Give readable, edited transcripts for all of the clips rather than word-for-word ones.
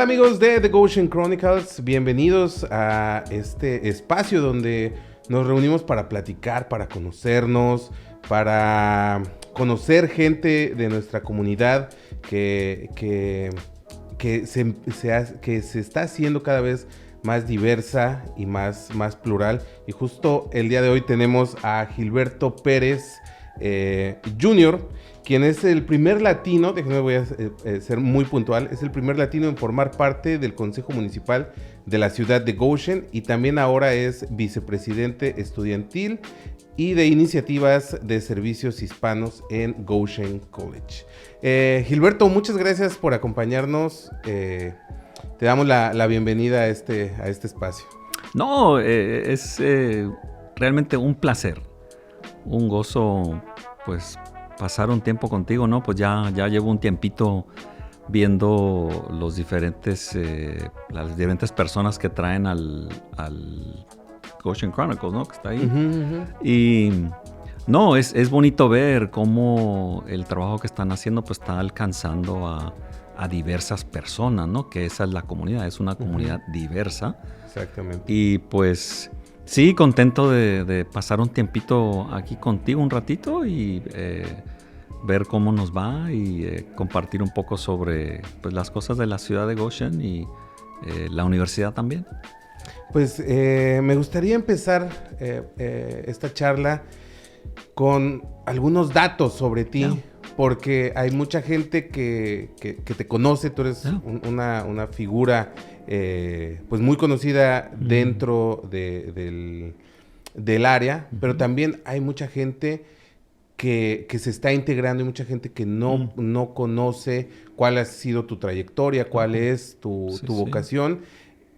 Hola amigos de The Goshen Chronicles, bienvenidos a este espacio donde nos reunimos para platicar, para conocernos, para conocer gente de nuestra comunidad que se está haciendo cada vez más diversa y más plural. Y justo el día de hoy tenemos a Gilberto Pérez Jr., quien es el primer latino, déjenme voy a ser muy puntual, es el primer latino en formar parte del Consejo Municipal de la ciudad de Goshen y también ahora es vicepresidente estudiantil y de iniciativas de servicios hispanos en Goshen College. Gilberto, muchas gracias por acompañarnos. Te damos la bienvenida a este espacio. No, es realmente un placer, un gozo, pues pasar un tiempo contigo, ¿no? Pues ya llevo un tiempito viendo las diferentes personas que traen al Goshen Chronicles, ¿no? Que está ahí. Y no, es bonito ver cómo el trabajo que están haciendo pues está alcanzando a diversas personas, ¿no? Que esa es la comunidad, es una comunidad diversa. Exactamente. Y pues sí, contento de pasar un tiempito aquí contigo un ratito y ver cómo nos va y compartir un poco sobre pues, las cosas de la ciudad de Goshen y la universidad también. Pues me gustaría empezar esta charla con algunos datos sobre ti, porque hay mucha gente que te conoce, tú eres una figura pues muy conocida dentro del área, pero también hay mucha gente que se está integrando y mucha gente que no conoce cuál ha sido tu trayectoria, cuál es tu vocación.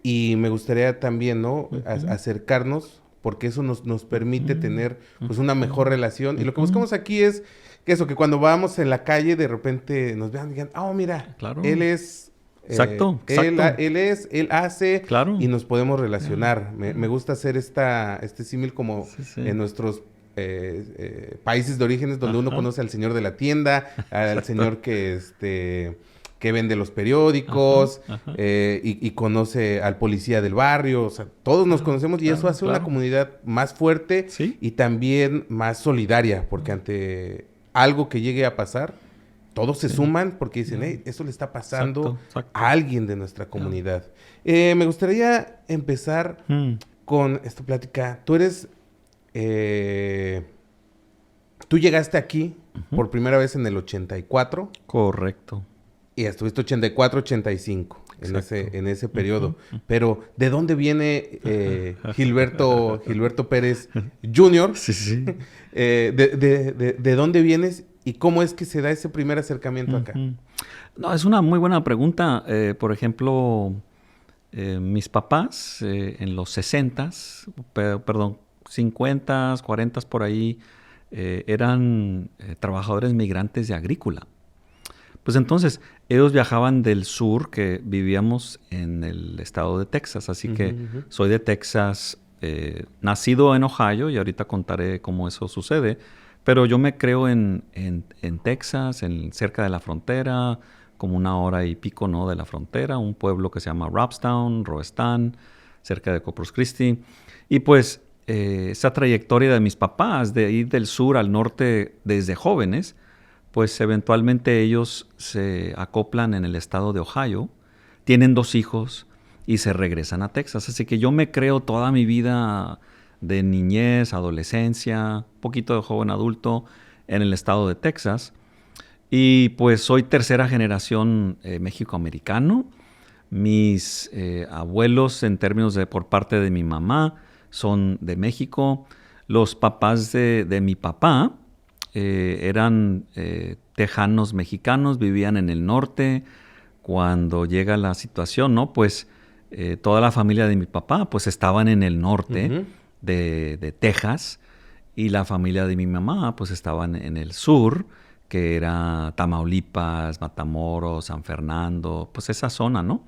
Y me gustaría también, ¿no? Acercarnos, porque eso nos permite tener pues una mejor relación. Y lo que buscamos aquí es que cuando vamos en la calle de repente nos vean y digan, oh, mira, él es... Exacto. Él hace, y nos podemos relacionar. Me gusta hacer este símil como en nuestros países de orígenes donde uno conoce al señor de la tienda, al señor que vende los periódicos y conoce al policía del barrio. O sea, todos nos conocemos y eso hace una comunidad más fuerte y también más solidaria, porque ante algo que llegue a pasar, todos se suman porque dicen, hey, eso le está pasando a alguien de nuestra comunidad. Me gustaría empezar con esta plática. Tú eres... tú llegaste aquí por primera vez en el 84. Correcto. Y estuviste 84, 85 en ese periodo. Pero, ¿de dónde viene Gilberto Pérez Jr.? ¿De dónde vienes y cómo es que se da ese primer acercamiento acá? No, es una muy buena pregunta. Por ejemplo, mis papás en los 60s, 50s, 40s por ahí, eran trabajadores migrantes de agrícola. Pues entonces, ellos viajaban del sur, que vivíamos en el estado de Texas. Así que soy de Texas, nacido en Ohio, y ahorita contaré cómo eso sucede. Pero yo me creo en Texas, cerca de la frontera, como 1 hora y pico, ¿no?, de la frontera, un pueblo que se llama Robstown, Roestan, cerca de Corpus Christi. Y pues esa trayectoria de mis papás, de ir del sur al norte desde jóvenes, pues eventualmente ellos se acoplan en el estado de Ohio, tienen 2 hijos y se regresan a Texas. Así que yo me creo toda mi vida de niñez, adolescencia, un poquito de joven adulto en el estado de Texas. Y pues soy tercera generación mexicoamericano. Mis abuelos, en términos de por parte de mi mamá, son de México. Los papás de mi papá eran tejanos mexicanos, vivían en el norte. Cuando llega la situación, ¿no? Pues toda la familia de mi papá pues estaban en el norte de Texas, y la familia de mi mamá pues estaban en el sur, que era Tamaulipas, Matamoros, San Fernando, pues esa zona, ¿no?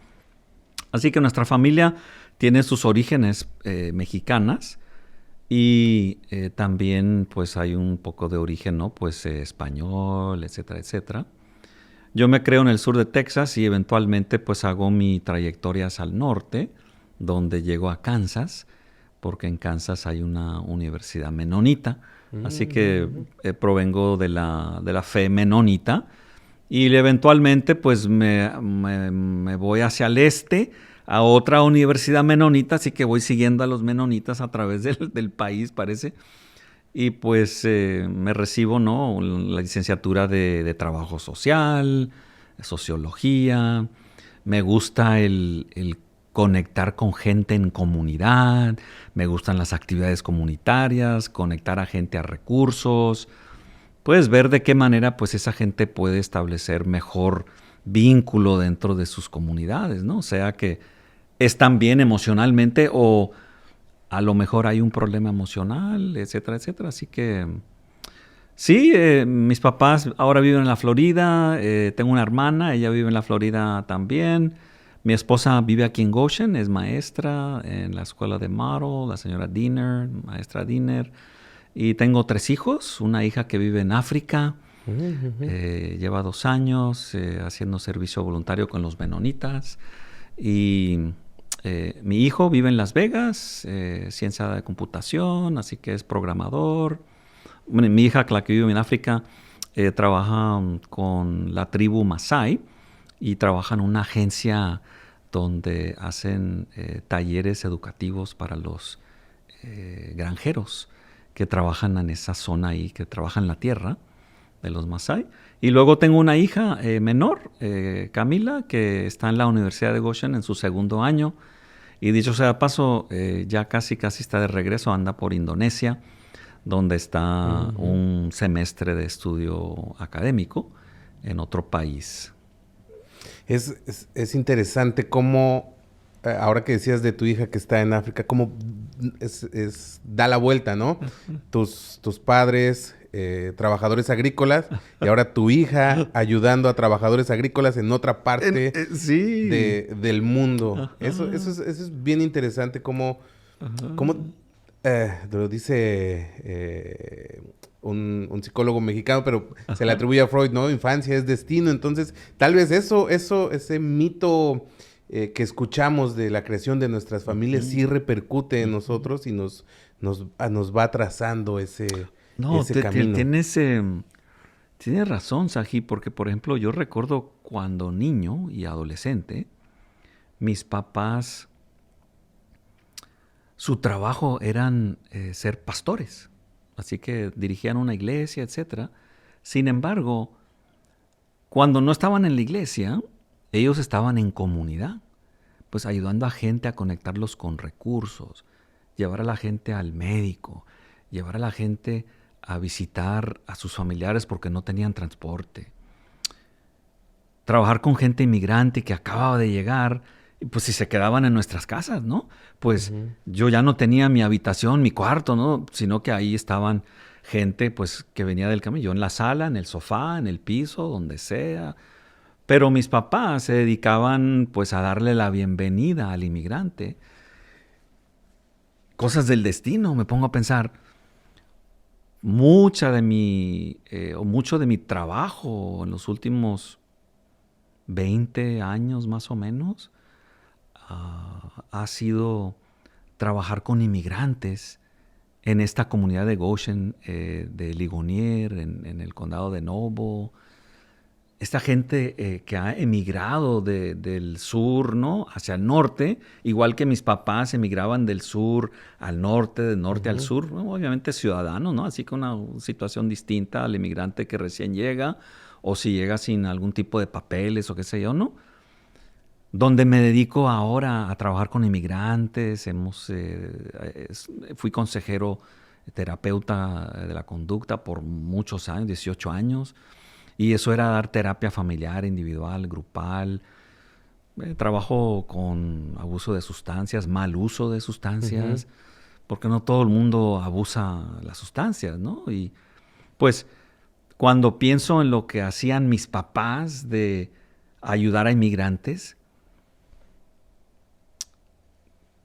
Así que nuestra familia tiene sus orígenes mexicanas. Y también pues hay un poco de origen, ¿no? Pues español, etcétera, etcétera. Yo me creo en el sur de Texas y eventualmente pues hago mi trayectoria hacia el norte, donde llego a Kansas, porque en Kansas hay una universidad menonita. Así que Mm. provengo de la fe menonita y eventualmente pues me voy hacia el este a otra universidad menonita, así que voy siguiendo a los menonitas a través del país, parece. Y pues me recibo, ¿no? La licenciatura de trabajo social, sociología. Me gusta el conectar con gente en comunidad. Me gustan las actividades comunitarias, conectar a gente a recursos. Puedes ver de qué manera pues esa gente puede establecer mejor vínculo dentro de sus comunidades, ¿no? O sea que están bien emocionalmente o a lo mejor hay un problema emocional, etcétera, etcétera. Así que sí, mis papás ahora viven en la Florida, tengo una hermana, ella vive en la Florida también. Mi esposa vive aquí en Goshen, es maestra en la escuela de Model, la señora Dinner, maestra Dinner. Y tengo 3 hijos, una hija que vive en África, Ujú. lleva 2 años haciendo servicio voluntario con los menonitas. Y mi hijo vive en Las Vegas, ciencia de computación, así que es programador. Bueno, mi hija, la que vive en África, trabaja con la tribu Masái y trabaja en una agencia donde hacen talleres educativos para los granjeros que trabajan en esa zona ahí, que trabajan la tierra de los Masái. Y luego tengo una hija menor, Camila, que está en la Universidad de Goshen en su 2.º año. Y dicho sea de paso, ya casi está de regreso, anda por Indonesia, donde está Ujú. un semestre de estudio académico en otro país. Es interesante cómo, ahora que decías de tu hija que está en África, cómo da la vuelta, ¿no? Tus padres, trabajadores agrícolas, y ahora tu hija ayudando a trabajadores agrícolas en otra parte Sí. del mundo. Ajá, Eso es bien interesante, cómo ajá. lo dice un psicólogo mexicano, pero se le Ajá. atribuye a Freud, ¿no? Infancia es destino. Entonces, tal vez ese mito que escuchamos de la creación de nuestras familias sí Ujú, repercute en ujú. nosotros y nos va trazando No, ese camino. tienes razón, Saji, porque por ejemplo yo recuerdo cuando niño y adolescente, mis papás, su trabajo eran ser pastores, así que dirigían una iglesia, etcétera. Sin embargo, cuando no estaban en la iglesia, ellos estaban en comunidad, pues ayudando a gente a conectarlos con recursos, llevar a la gente al médico, llevar a la gente a visitar a sus familiares porque no tenían transporte, trabajar con gente inmigrante que acababa de llegar, y pues si se quedaban en nuestras casas, ¿no? Pues Ujú. yo ya no tenía mi habitación, mi cuarto, ¿no? Sino que ahí estaban gente pues que venía del camino, yo en la sala, en el sofá, en el piso, donde sea. Pero mis papás se dedicaban pues a darle la bienvenida al inmigrante. Cosas del destino, me pongo a pensar. Mucho de mi trabajo en los últimos 20 años más o menos ha sido trabajar con inmigrantes en esta comunidad de Goshen, de Ligonier, en el condado de Noble. Esta gente que ha emigrado del sur, ¿no? Hacia el norte, igual que mis papás emigraban del sur al norte, del norte al Ujú. sur, ¿no? Obviamente ciudadanos, ¿no? Así que una situación distinta al emigrante que recién llega o si llega sin algún tipo de papeles o qué sé yo, ¿no? Donde me dedico ahora a trabajar con inmigrantes, fui consejero terapeuta de la conducta por muchos años, 18 años, y eso era dar terapia familiar, individual, grupal. Trabajo con abuso de sustancias, mal uso de Ujú. sustancias, porque no todo el mundo abusa las sustancias, ¿no? Y pues cuando pienso en lo que hacían mis papás de ayudar a inmigrantes,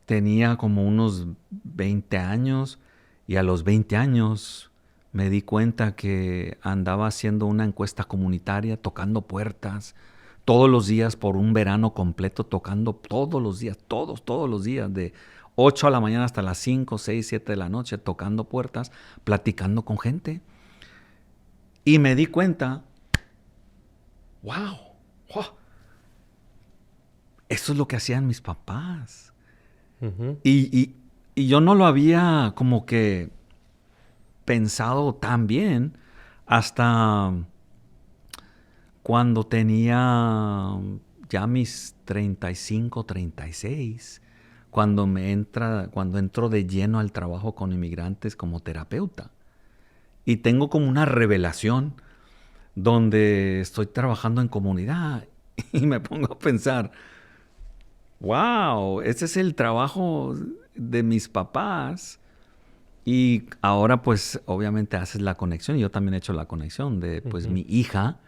tenía como unos 20 años y a los 20 años me di cuenta que andaba haciendo una encuesta comunitaria, tocando puertas, todos los días por un verano completo, tocando todos los días, todos los días, de 8 de la mañana hasta las 5, 6, 7 de la noche, tocando puertas, platicando con gente. Y me di cuenta, wow, eso es lo que hacían mis papás. Ujú. Y yo no lo había como que pensado tan bien hasta cuando tenía ya mis 35, 36, cuando entro de lleno al trabajo con inmigrantes como terapeuta. Y tengo como una revelación donde estoy trabajando en comunidad y me pongo a pensar, wow, ese es el trabajo de mis papás. Y ahora pues obviamente haces la conexión, y yo también he hecho la conexión de pues mi hija,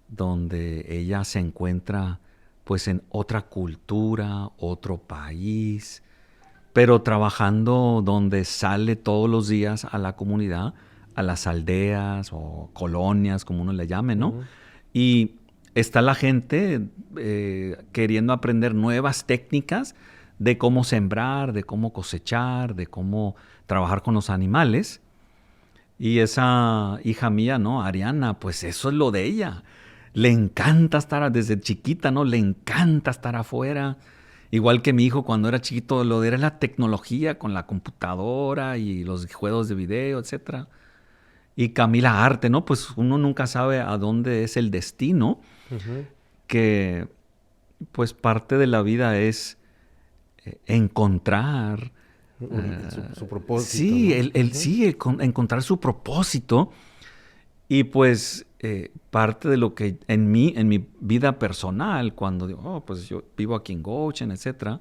donde ella se encuentra pues en otra cultura, otro país, pero trabajando donde sale todos los días a la comunidad, a las aldeas o colonias, como uno le llame, ¿no? Ujú. Y está la gente queriendo aprender nuevas técnicas de cómo sembrar, de cómo cosechar, de cómo trabajar con los animales. Y esa hija mía, ¿no? Ariana, pues eso es lo de ella. Le encanta estar desde chiquita, ¿no? Le encanta estar afuera. Igual que mi hijo cuando era chiquito, lo de era la tecnología con la computadora y los juegos de video, etcétera. Y Camila arte, ¿no? Pues uno nunca sabe a dónde es el destino, Ujú. que pues parte de la vida es encontrar, Su propósito, sí, ¿no? Ujú. sí, encontrar su propósito. Y pues parte de lo que en mi vida personal, cuando digo, oh, pues yo vivo aquí en Goshen, etcétera,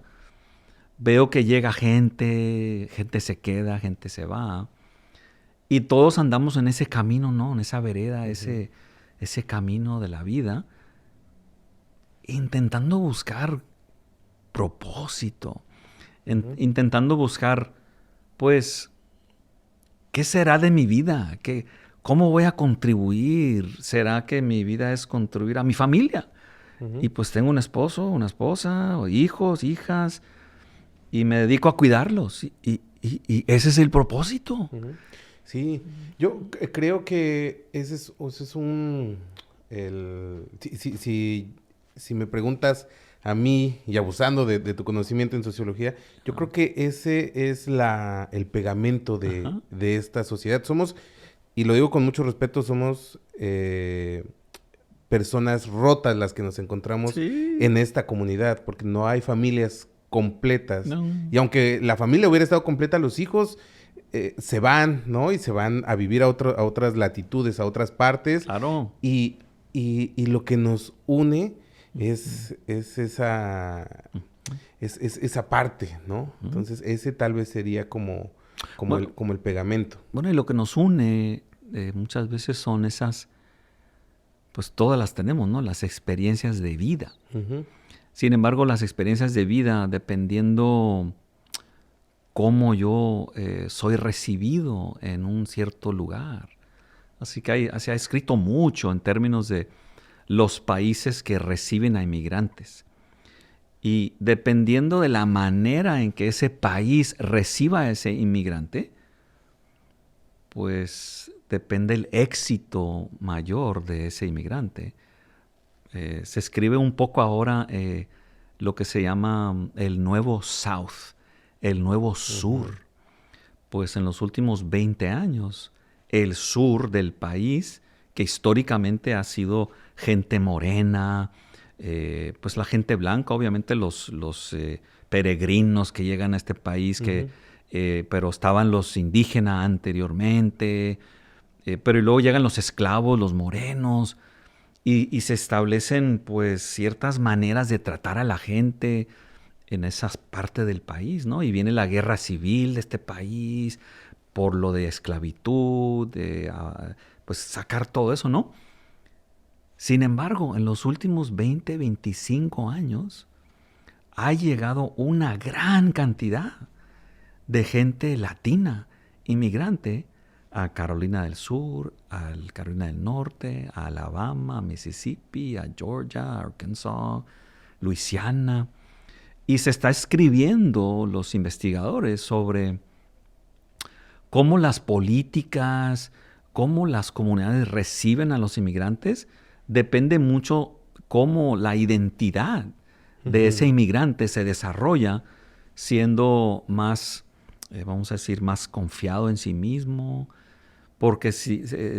veo que llega gente, gente se queda, gente se va. Y todos andamos en ese camino, ¿no? En esa vereda, Ujú. ese camino de la vida, intentando buscar propósito, Ujú. intentando buscar, pues, ¿qué será de mi vida? ¿Cómo voy a contribuir? ¿Será que mi vida es contribuir a mi familia? Ujú. Y pues tengo un esposo, una esposa, o hijos, hijas, y me dedico a cuidarlos. Y ese es el propósito. Ujú. Sí, yo creo que ese es un... si me preguntas a mí, y abusando de tu conocimiento en sociología, yo creo que ese es el pegamento Ajá. de esta sociedad. Somos, y lo digo con mucho respeto, somos personas rotas las que nos encontramos Sí. en esta comunidad, porque no hay familias completas. No. Y aunque la familia hubiera estado completa, los hijos se van, ¿no? Y se van a vivir a otras latitudes, a otras partes. Claro. Y, y lo que nos une es esa parte, ¿no? Ujú. Entonces, ese tal vez sería Bueno, como el pegamento. bueno, y lo que nos une muchas veces son esas, pues todas las tenemos, ¿no? Las experiencias de vida. Ujú. Sin embargo, las experiencias de vida, dependiendo cómo yo soy recibido en un cierto lugar. Así que se ha escrito mucho en términos de los países que reciben a inmigrantes. Y dependiendo de la manera en que ese país reciba a ese inmigrante, pues depende el éxito mayor de ese inmigrante. Se escribe un poco ahora lo que se llama el nuevo South, el nuevo Ujú. sur. Pues en los últimos 20 años, el sur del país, que históricamente ha sido gente morena, pues la gente blanca, obviamente los peregrinos que llegan a este país, Ujú. pero estaban los indígenas anteriormente, pero luego llegan los esclavos, los morenos, y se establecen pues ciertas maneras de tratar a la gente en esas partes del país, ¿no? Y viene la guerra civil de este país por lo de esclavitud, pues sacar todo eso, ¿no? Sin embargo, en los últimos 20, 25 años ha llegado una gran cantidad de gente latina, inmigrante, a Carolina del Sur, a Carolina del Norte, a Alabama, a Mississippi, a Georgia, Arkansas, Luisiana. Y se está escribiendo los investigadores sobre cómo las políticas, cómo las comunidades reciben a los inmigrantes, depende mucho cómo la identidad de ese inmigrante se desarrolla siendo más, vamos a decir, más confiado en sí mismo. Porque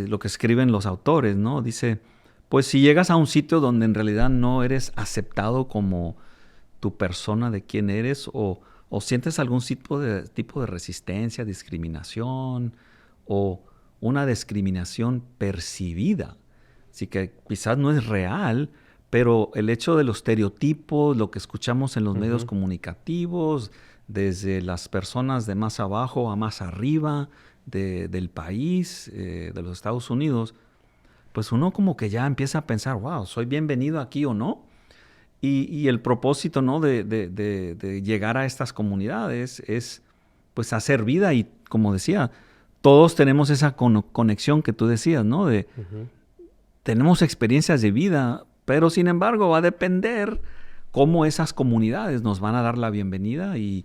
lo que escriben los autores, ¿no? Dice, pues si llegas a un sitio donde en realidad no eres aceptado como tu persona de quién eres o sientes algún tipo de resistencia, discriminación o una discriminación percibida. Así que quizás no es real, pero el hecho de los estereotipos, lo que escuchamos en los medios comunicativos, desde las personas de más abajo a más arriba del país, de los Estados Unidos, pues uno como que ya empieza a pensar, wow, ¿soy bienvenido aquí o no? Y el propósito, ¿no? de llegar a estas comunidades es pues hacer vida y, como decía, todos tenemos esa conexión que tú decías, ¿no? Tenemos experiencias de vida, pero sin embargo va a depender cómo esas comunidades nos van a dar la bienvenida y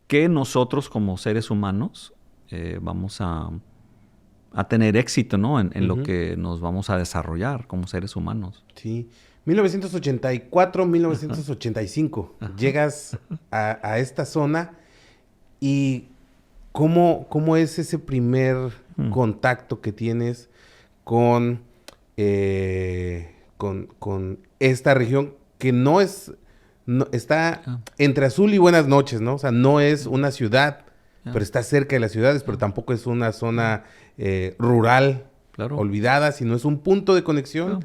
que nosotros como seres humanos vamos a tener éxito, ¿no? En lo que nos vamos a desarrollar como seres humanos. Sí. 1984, 1985. Ajá. Llegas a esta zona y ¿cómo es ese primer contacto que tienes con esta región que no es... está entre Azul y Buenas Noches, ¿no? O sea, no es una ciudad, pero está cerca de las ciudades, pero tampoco es una zona rural, olvidada, sino es un punto de conexión.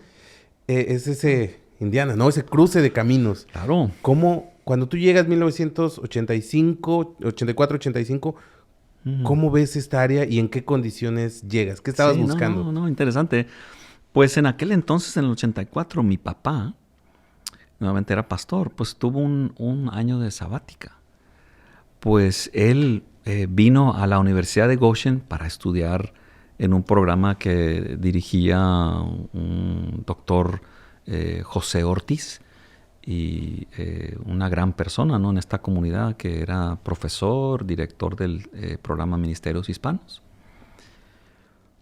Es ese Indiana, ¿no? Ese cruce de caminos. Claro. ¿Cómo, cuando tú llegas 1985, 84, 85, cómo ves esta área y en qué condiciones llegas? ¿Qué estabas buscando? No, interesante. Pues en aquel entonces, en el 84, mi papá, nuevamente era pastor, pues tuvo un año de sabática. Pues él vino a la Universidad de Goshen para estudiar en un programa que dirigía un doctor José Ortiz, y una gran persona, ¿no? En esta comunidad, que era profesor, director del programa Ministerios Hispanos.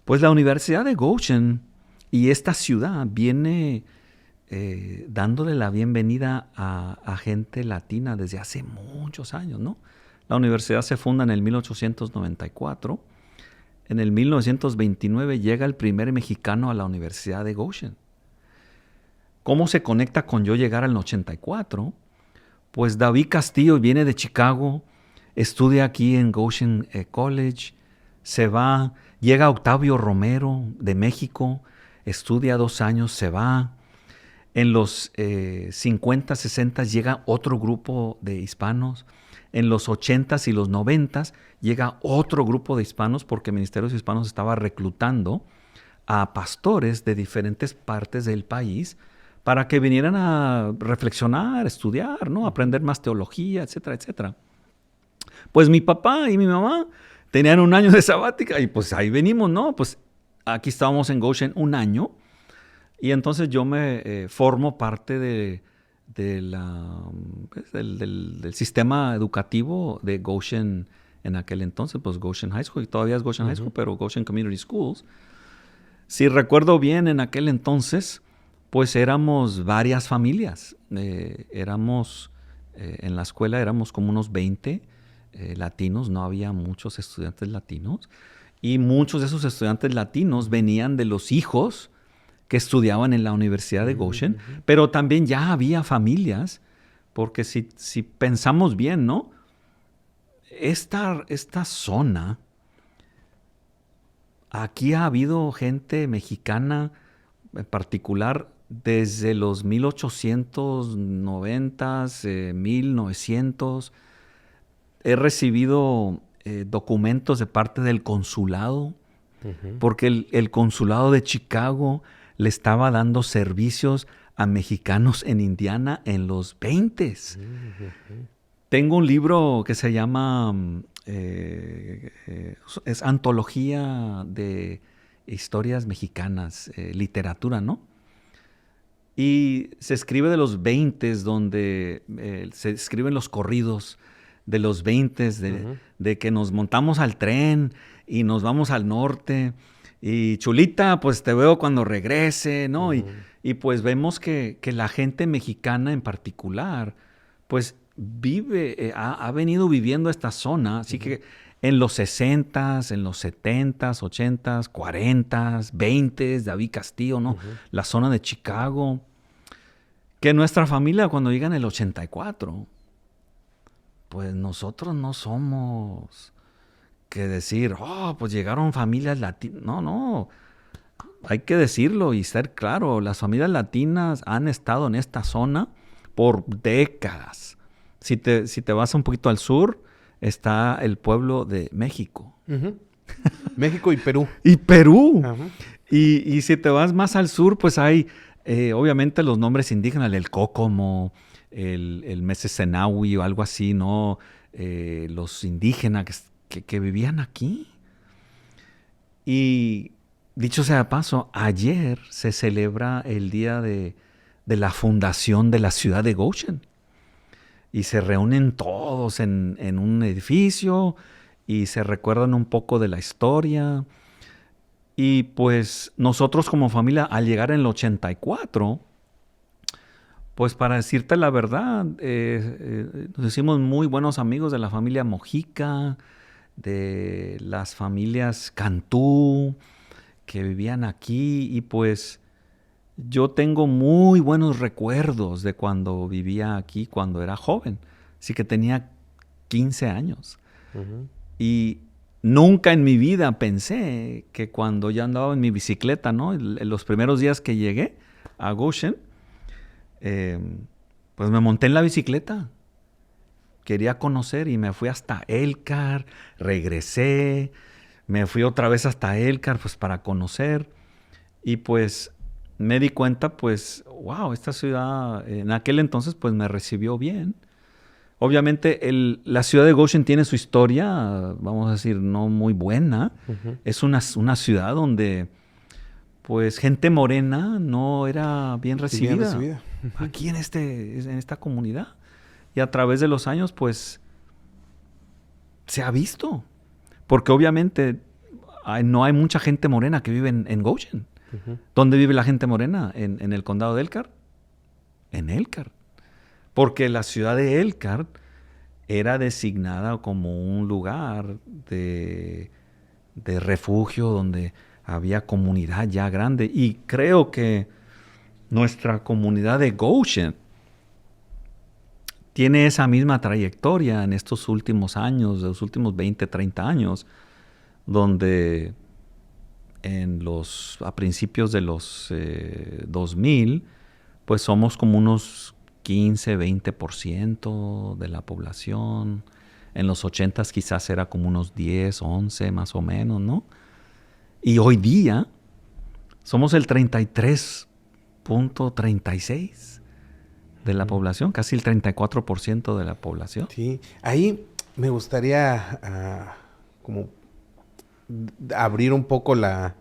Pues la Universidad de Goshen y esta ciudad viene dándole la bienvenida a gente latina desde hace muchos años, ¿no? La universidad se funda en el 1894. En el 1929 llega el primer mexicano a la Universidad de Goshen. ¿Cómo se conecta con yo llegar al 84? Pues David Castillo viene de Chicago, estudia aquí en Goshen College, se va, llega Octavio Romero de México, estudia 2 años, se va. En los 50, 60 llega otro grupo de hispanos. En los 80s y los 90s llega otro grupo de hispanos, porque Ministerios Hispanos estaba reclutando a pastores de diferentes partes del país para que vinieran a reflexionar, estudiar, ¿no? Aprender más teología, etcétera, etcétera. Pues mi papá y mi mamá tenían 1 año de sabática y pues ahí venimos, ¿no? Pues aquí estábamos en Goshen 1 año y entonces yo me formo parte del sistema educativo de Goshen en aquel entonces, pues Goshen High School, y todavía es Goshen High School, pero Goshen Community Schools. Si recuerdo bien, en aquel entonces, pues éramos varias familias. En la escuela éramos como unos 20 latinos, no había muchos estudiantes latinos, y muchos de esos estudiantes latinos venían de los hijos que estudiaban en la Universidad de Goshen, pero también ya había familias, porque si pensamos bien, ¿no? Esta zona, aquí ha habido gente mexicana, en particular desde los 1890s, 1900. He recibido documentos de parte del consulado, porque el consulado de Chicago le estaba dando servicios a mexicanos en Indiana en los 20s. Tengo un libro que se llama, es antología de historias mexicanas, literatura, ¿no? Y se escribe de los 20, donde se escriben los corridos de los 20, de que nos montamos al tren y nos vamos al norte. Y Chulita, pues te veo cuando regrese, ¿no? Y pues vemos que la gente mexicana en particular, pues vive, ha venido viviendo esta zona. Así que en los 60s, en los 70s, 80s, 40s, 20s, David Castillo, ¿no? La zona de Chicago. Que nuestra familia cuando llega en el 84, pues nosotros no somos que decir, pues llegaron familias latinas. No. Hay que decirlo y ser claro. Las familias latinas han estado en esta zona por décadas. Si te vas un poquito al sur, está el pueblo de México. México y Perú. Y Perú. Y si te vas más al sur, pues hay obviamente los nombres indígenas, el Cócomo, el Mecesenahui o algo así, ¿no? Los indígenas que vivían aquí. Y dicho sea de paso, ayer se celebra el día de la fundación de la ciudad de Goshen. Y se reúnen todos en un edificio y se recuerdan un poco de la historia. Y pues nosotros como familia, al llegar en el 84, pues para decirte la verdad, nos hicimos muy buenos amigos de la familia Mojica, de las familias Cantú, que vivían aquí. Y pues yo tengo muy buenos recuerdos de cuando vivía aquí, cuando era joven. Así que tenía 15 años. Y nunca en mi vida pensé que cuando ya andaba en mi bicicleta, ¿no? En los primeros días que llegué a Goshen, pues me monté en la bicicleta. Quería conocer y me fui hasta Elkhart, regresé, me fui otra vez hasta Elkhart pues para conocer. Y pues me di cuenta, pues, wow, esta ciudad en aquel entonces pues me recibió bien. Obviamente la ciudad de Goshen tiene su historia, vamos a decir, no muy buena. Es una ciudad donde pues gente morena no era bien recibida. Aquí en esta comunidad. Y a través de los años pues se ha visto. Porque obviamente no hay mucha gente morena que vive en Goshen. ¿Dónde vive la gente morena? ¿En el condado de Elkhart? En Elkhart. Porque la ciudad de Elkhart era designada como un lugar de refugio donde había comunidad ya grande. Y creo que nuestra comunidad de Goshen tiene esa misma trayectoria en estos últimos años, de los últimos 20, 30 años, donde a principios de los 2000, pues somos como unos 15, 20% de la población. En los 80s quizás era como unos 10, 11 más o menos, ¿no? Y hoy día somos el 33.36 de la población, casi el 34% de la población. Sí, ahí me gustaría como abrir un poco a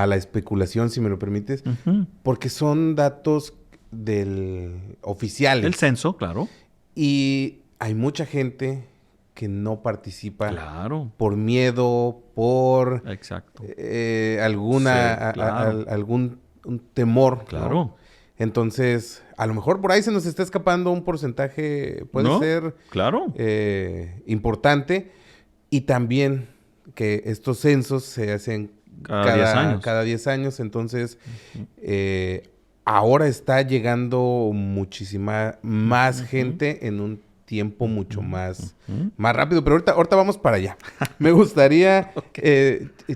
la especulación, si me lo permites, porque son datos oficiales. El censo, claro. Y hay mucha gente que no participa. Claro. Por miedo, por exacto. Algún temor. Claro. ¿no? Entonces, a lo mejor por ahí se nos está escapando un porcentaje, puede ser claro. Importante. Y también que estos censos se hacen cada 10 años. Entonces, ahora está llegando muchísima más gente en un tiempo mucho más rápido. Pero ahorita vamos para allá. Me gustaría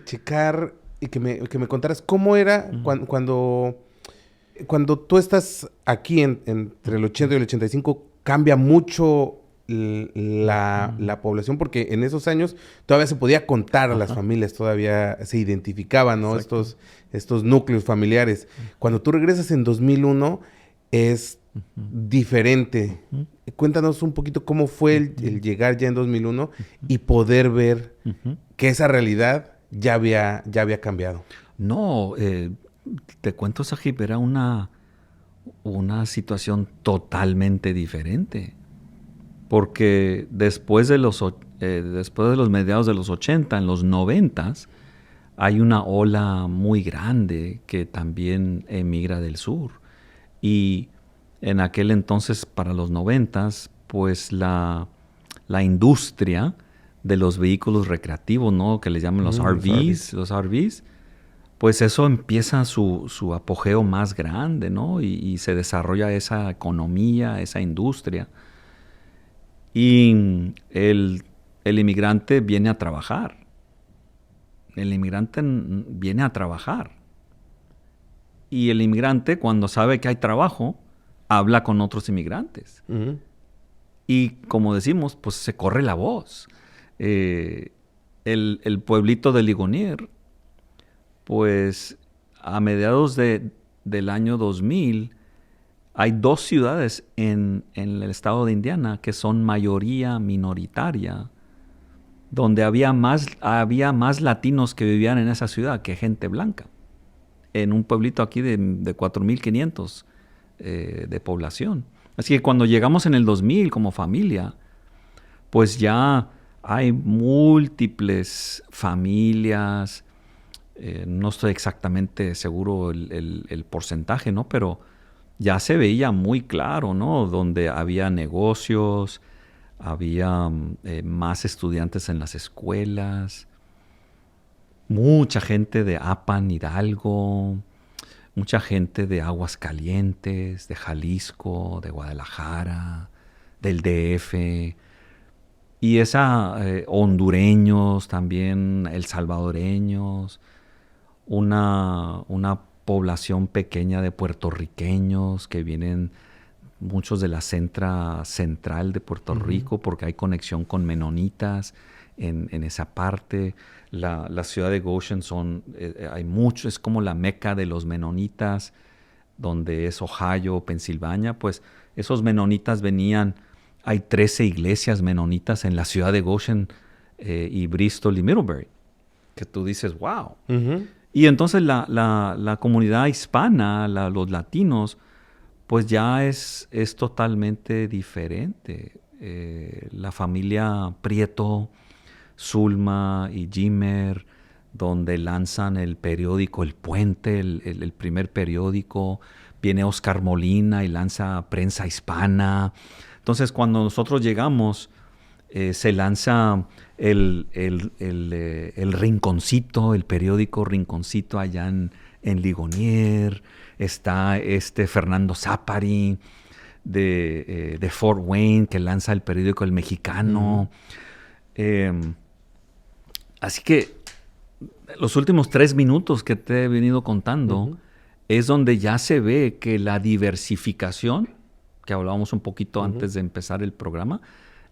checar y que me contaras cómo era cuando tú estás aquí entre el 80 y el 85, cambia mucho la población, porque en esos años todavía se podía contar a las familias, todavía se identificaban, ¿no? Estos núcleos familiares. Cuando tú regresas en 2001, es diferente. Cuéntanos un poquito cómo fue el llegar ya en 2001 y poder ver que esa realidad ya había cambiado. No, te cuento, Sajib, era una situación totalmente diferente. Porque después de los mediados de los 80, en los 90, hay una ola muy grande que también emigra del sur. Y en aquel entonces, para los 90, pues la industria de los vehículos recreativos, ¿no? Que les llaman los RVs, pues eso empieza su apogeo más grande, ¿no? Y se desarrolla esa economía, esa industria. Y el inmigrante viene a trabajar. El inmigrante viene a trabajar. Y el inmigrante, cuando sabe que hay trabajo, habla con otros inmigrantes. Y como decimos, pues se corre la voz. El pueblito de Ligonier, pues a mediados del año 2000, hay 2 ciudades en el estado de Indiana que son mayoría minoritaria, donde había más latinos que vivían en esa ciudad que gente blanca. En un pueblito aquí de 4,500 de población. Así que cuando llegamos en el 2000 como familia, pues ya hay múltiples familias. No estoy exactamente seguro el porcentaje, ¿no? Pero ya se veía muy claro, ¿no? Donde había negocios, había más estudiantes en las escuelas, mucha gente de Apan, Hidalgo, mucha gente de Aguascalientes, de Jalisco, de Guadalajara, del DF, y hondureños también, salvadoreños, una población pequeña de puertorriqueños que vienen, muchos de la central de Puerto Rico, porque hay conexión con menonitas en esa parte. La ciudad de Goshen hay mucho, es como la meca de los menonitas, donde es Ohio, Pensilvania. Pues esos menonitas venían, hay 13 iglesias menonitas en la ciudad de Goshen y Bristol y Middlebury, que tú dices, wow. Y entonces la comunidad hispana, los latinos, pues ya es totalmente diferente. La familia Prieto, Zulma y Jimmer, donde lanzan el periódico El Puente, el primer periódico. Viene Oscar Molina y lanza Prensa Hispana. Entonces, cuando nosotros llegamos, se lanza el Rinconcito, el periódico Rinconcito allá en Ligonier. Está Fernando Zapari de Fort Wayne, que lanza el periódico El Mexicano. Así que los últimos 3 minutos que te he venido contando es donde ya se ve que la diversificación, que hablábamos un poquito antes de empezar el programa,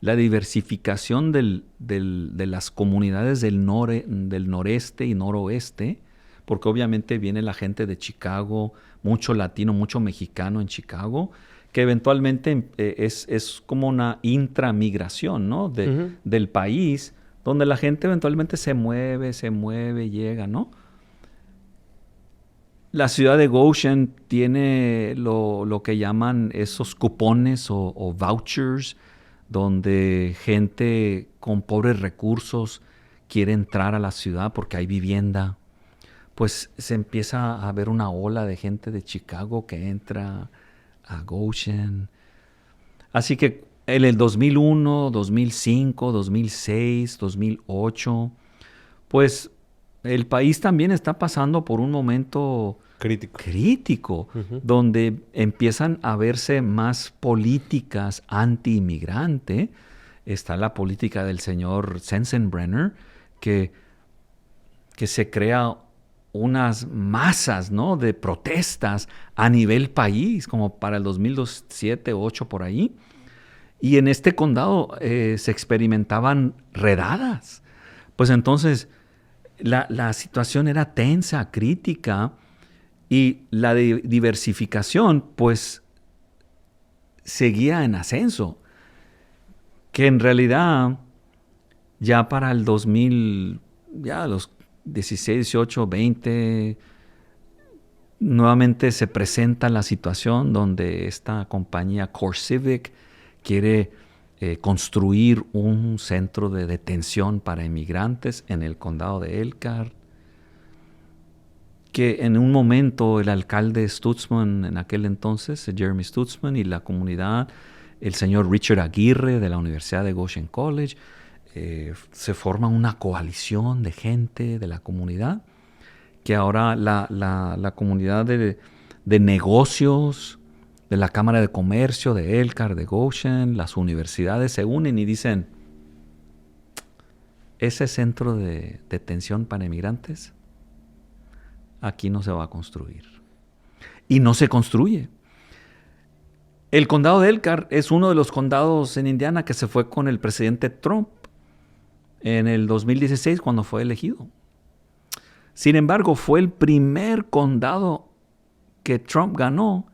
la diversificación de las comunidades del noreste y noroeste, porque obviamente viene la gente de Chicago, mucho latino, mucho mexicano en Chicago, que eventualmente es como una intramigración, ¿no? Del país, donde la gente eventualmente se mueve, llega, ¿no? La ciudad de Goshen tiene lo que llaman esos cupones o vouchers, donde gente con pobres recursos quiere entrar a la ciudad porque hay vivienda. Pues se empieza a ver una ola de gente de Chicago que entra a Goshen. Así que en el 2001, 2005, 2006, 2008, pues el país también está pasando por un momento crítico, donde empiezan a verse más políticas anti-inmigrante. Está la política del señor Sensenbrenner, que se crea unas masas, ¿no?, de protestas a nivel país, como para el 2007, 2008, por ahí. Y en este condado se experimentaban redadas. Pues entonces la situación era tensa, crítica, y la diversificación, pues seguía en ascenso. Que en realidad, ya para el 2000, ya los 16, 18, 20, nuevamente se presenta la situación donde esta compañía CoreCivic quiere construir un centro de detención para inmigrantes en el condado de Elkhart, que en un momento el alcalde Stutzman, en aquel entonces, Jeremy Stutzman, y la comunidad, el señor Richard Aguirre de la Universidad de Goshen College, se forma una coalición de gente de la comunidad, que ahora la comunidad de negocios, de la Cámara de Comercio, de Elkhart, de Goshen, las universidades se unen y dicen, ese centro de detención para inmigrantes, aquí no se va a construir. Y no se construye. El condado de Elkhart es uno de los condados en Indiana que se fue con el presidente Trump en el 2016 cuando fue elegido. Sin embargo, fue el primer condado que Trump ganó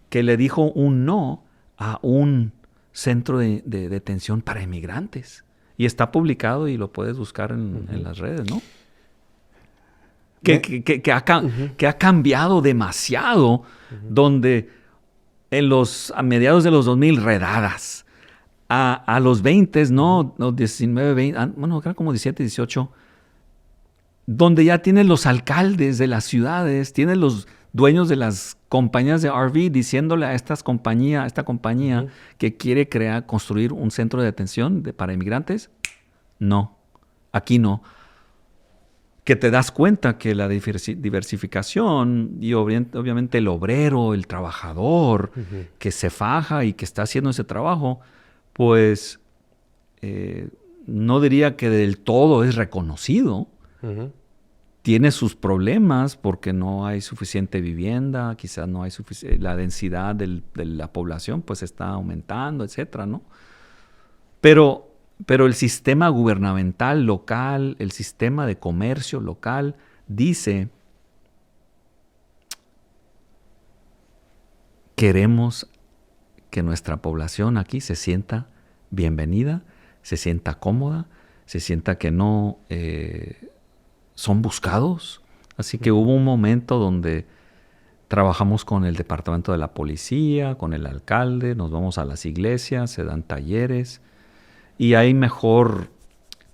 que le dijo un no a un centro de detención para inmigrantes. Y está publicado y lo puedes buscar en las redes, ¿no? Que ha cambiado demasiado, donde a mediados de los 2000, redadas. A los 20, no 19, 20, bueno, era como 17, 18, donde ya tienen los alcaldes de las ciudades, tienen los dueños de las compañías de RV diciéndole a esta compañía que quiere construir un centro de detención para inmigrantes. No, aquí no. Que te das cuenta que la diversificación y obviamente el obrero, el trabajador que se faja y que está haciendo ese trabajo, pues no diría que del todo es reconocido. Tiene sus problemas porque no hay suficiente vivienda, quizás no hay la densidad de la población pues está aumentando, etcétera, ¿no? Pero el sistema gubernamental local, el sistema de comercio local dice, queremos que nuestra población aquí se sienta bienvenida, se sienta cómoda, se sienta que no son buscados. Así que hubo un momento donde trabajamos con el departamento de la policía, con el alcalde, nos vamos a las iglesias, se dan talleres y hay mejor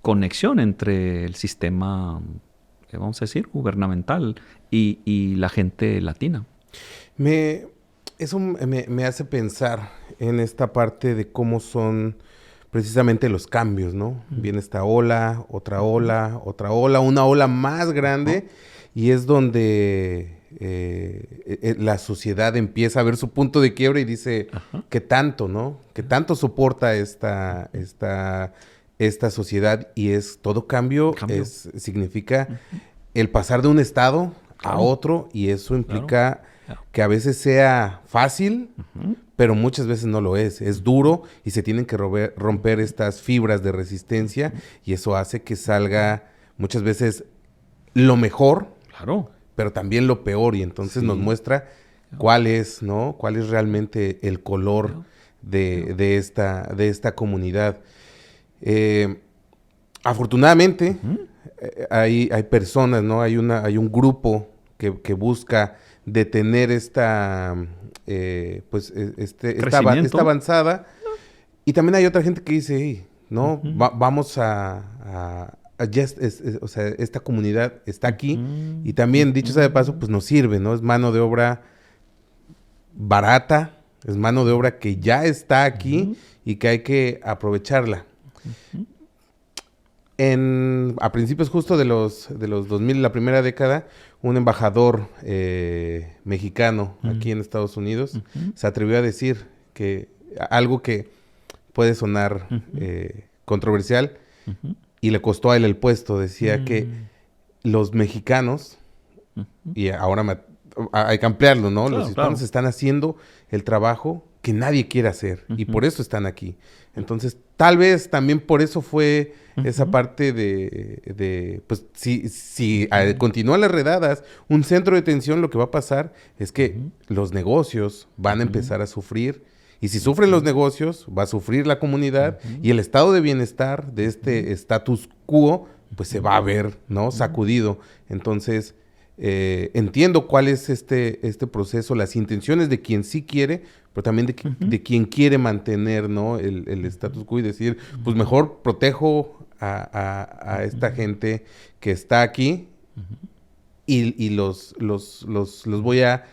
conexión entre el sistema, vamos a decir, gubernamental y la gente latina. Eso me hace pensar en esta parte de cómo son precisamente los cambios, ¿no? Viene esta ola, otra ola, una ola más grande, y es donde la sociedad empieza a ver su punto de quiebre y dice, ¿qué tanto, no? ¿Qué tanto soporta esta sociedad? Y todo cambio. Significa el pasar de un estado a otro, y eso implica que a veces sea fácil, pero muchas veces no lo es. Es duro y se tienen que romper estas fibras de resistencia, y eso hace que salga muchas veces lo mejor, pero también lo peor, y entonces nos muestra cuál es, ¿no? Cuál es realmente el color de esta comunidad. Afortunadamente, hay personas, ¿no? Hay un grupo que busca detener esta avanzada, y también hay otra gente que dice, hey, no, vamos esta comunidad está aquí, y también, dicho sea de paso, pues nos sirve, ¿no? Es mano de obra barata, es mano de obra que ya está aquí y que hay que aprovecharla. A principios justo de los 2000, la primera década, un embajador mexicano aquí en Estados Unidos se atrevió a decir que algo que puede sonar controversial, y le costó a él el puesto. Decía que los mexicanos, y ahora hay que ampliarlo, ¿no? Los hispanos están haciendo el trabajo que nadie quiere hacer, y por eso están aquí. Entonces, tal vez también por eso fue esa parte pues, si continúan las redadas, un centro de detención, lo que va a pasar es que los negocios van a empezar a sufrir, Y si sufren los negocios, va a sufrir la comunidad y el estado de bienestar de este status quo, pues se va a ver, ¿no? Sacudido. Entonces, entiendo cuál es este proceso, las intenciones de quien sí quiere, pero también de quien quiere mantener, ¿no? El status quo y decir, pues mejor protejo a esta gente que está aquí y los voy a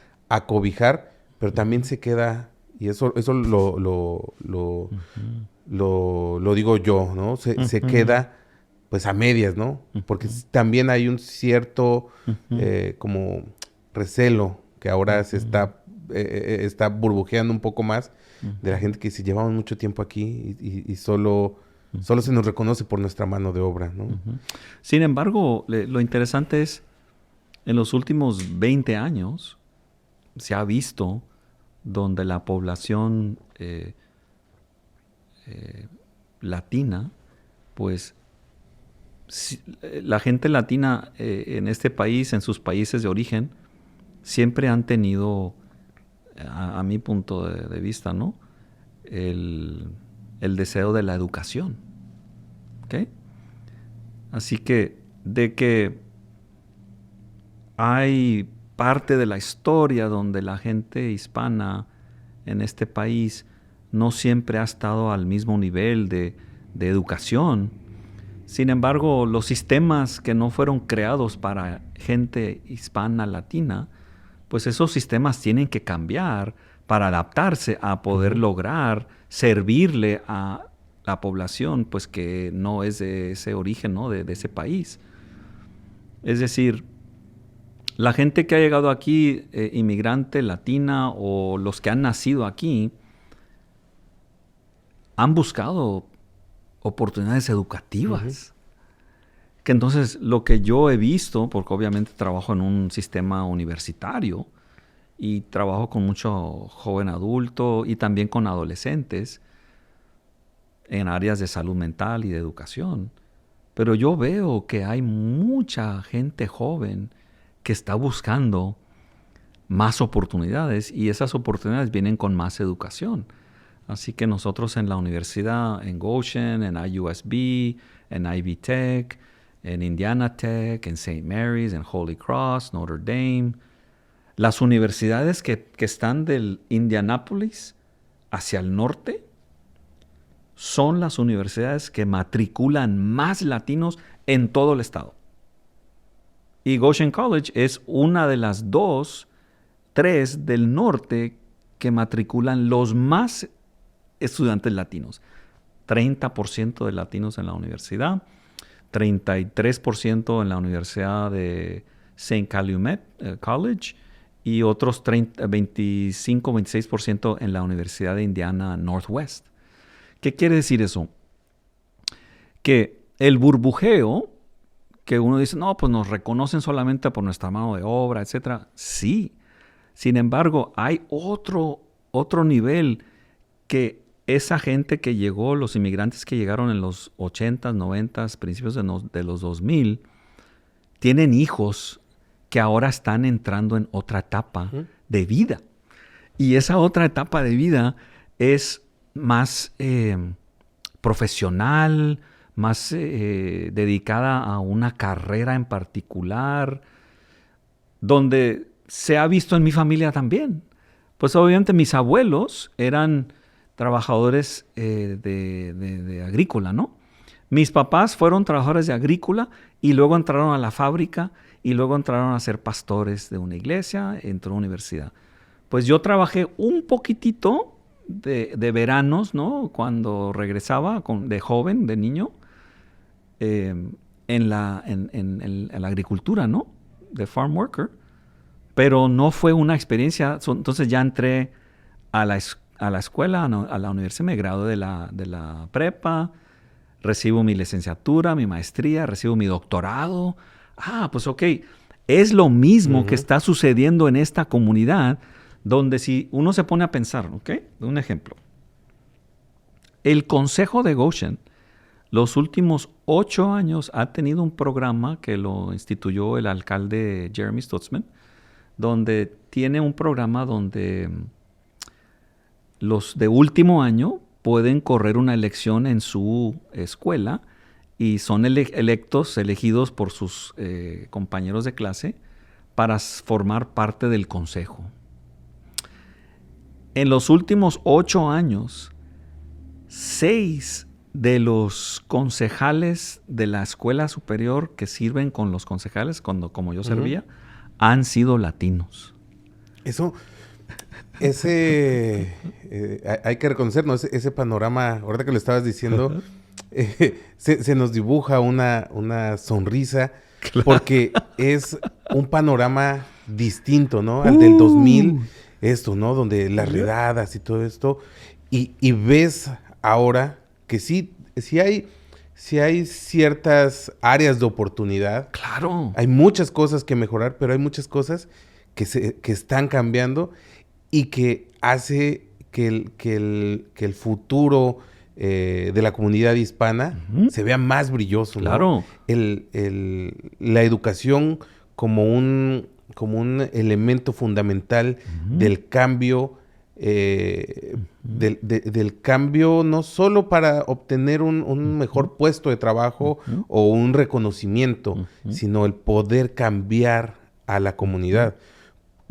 cobijar, pero también se queda, y eso lo digo yo, ¿no? Se queda pues a medias, ¿no? Porque también hay un cierto como recelo que ahora se está burbujeando un poco más de la gente que dice, llevamos mucho tiempo aquí y solo se nos reconoce por nuestra mano de obra, ¿no? Sin embargo, lo interesante es, en los últimos 20 años se ha visto donde la población latina, pues la gente latina en este país, en sus países de origen, siempre han tenido, a mi punto de vista, ¿no? El deseo de la educación. ¿Ok? Así que, de que hay parte de la historia donde la gente hispana en este país no siempre ha estado al mismo nivel de educación. Sin embargo, los sistemas que no fueron creados para gente hispana latina, pues esos sistemas tienen que cambiar para adaptarse a poder lograr servirle a la población, pues que no es de ese origen, ¿no? de ese país. Es decir, la gente que ha llegado aquí, inmigrante latina o los que han nacido aquí, han buscado oportunidades educativas. Que entonces lo que yo he visto, porque obviamente trabajo en un sistema universitario y trabajo con mucho joven adulto y también con adolescentes en áreas de salud mental y de educación. Pero yo veo que hay mucha gente joven que está buscando más oportunidades y esas oportunidades vienen con más educación. Así que nosotros en la universidad, en Goshen, en IUSB, en Ivy Tech, en Indiana Tech, en St. Mary's, en Holy Cross, Notre Dame, las universidades que están del Indianápolis hacia el norte son las universidades que matriculan más latinos en todo el estado. Y Goshen College es una de las 3 del norte que matriculan los más estudiantes latinos. 30% de latinos en la universidad, 33% en la Universidad de St. Calumet College y otros 25-26% en la Universidad de Indiana Northwest. ¿Qué quiere decir eso? Que el burbujeo, que uno dice, no, pues nos reconocen solamente por nuestra mano de obra, etc. Sí. Sin embargo, hay otro nivel que esa gente que llegó, los inmigrantes que llegaron en los 80s, 90s, principios de los 2000, tienen hijos que ahora están entrando en otra etapa de vida. Y esa otra etapa de vida es más profesional, más dedicada a una carrera en particular, donde se ha visto en mi familia también. Pues obviamente mis abuelos eran trabajadores de agrícola, ¿no? Mis papás fueron trabajadores de agrícola y luego entraron a la fábrica y luego entraron a ser pastores de una iglesia, entró a una universidad. Pues yo trabajé un poquitito de veranos, ¿no? Cuando regresaba de joven, de niño, en la agricultura, ¿no? De farm worker. Pero no fue una experiencia. Entonces ya entré a la escuela, a la universidad, me gradué de la prepa, recibo mi licenciatura, mi maestría, recibo mi doctorado. Pues ok, es lo mismo que está sucediendo en esta comunidad, donde si uno se pone a pensar, ¿ok? Un ejemplo. El Consejo de Goshen, los últimos 8 años, ha tenido un programa que lo instituyó el alcalde Jeremy Stutzman, donde tiene un programa donde los de último año pueden correr una elección en su escuela y son elegidos por sus compañeros de clase para formar parte del consejo. En los últimos 8 años, 6 de los concejales de la escuela superior que sirven con los concejales, como yo servía, han sido latinos. Eso, hay que reconocer, ¿no? Ese panorama, ahorita que lo estabas diciendo, se nos dibuja una sonrisa, claro, porque es un panorama distinto, ¿no? Al del 2000, esto, ¿no? Donde las redadas y todo esto, y ves ahora que sí hay ciertas áreas de oportunidad. Claro. Hay muchas cosas que mejorar, pero hay muchas cosas que están cambiando y que hace que el futuro de la comunidad hispana se vea más brilloso, ¿no? Claro. La educación como un elemento fundamental del cambio, del cambio no solo para obtener un mejor puesto de trabajo o un reconocimiento, sino el poder cambiar a la comunidad.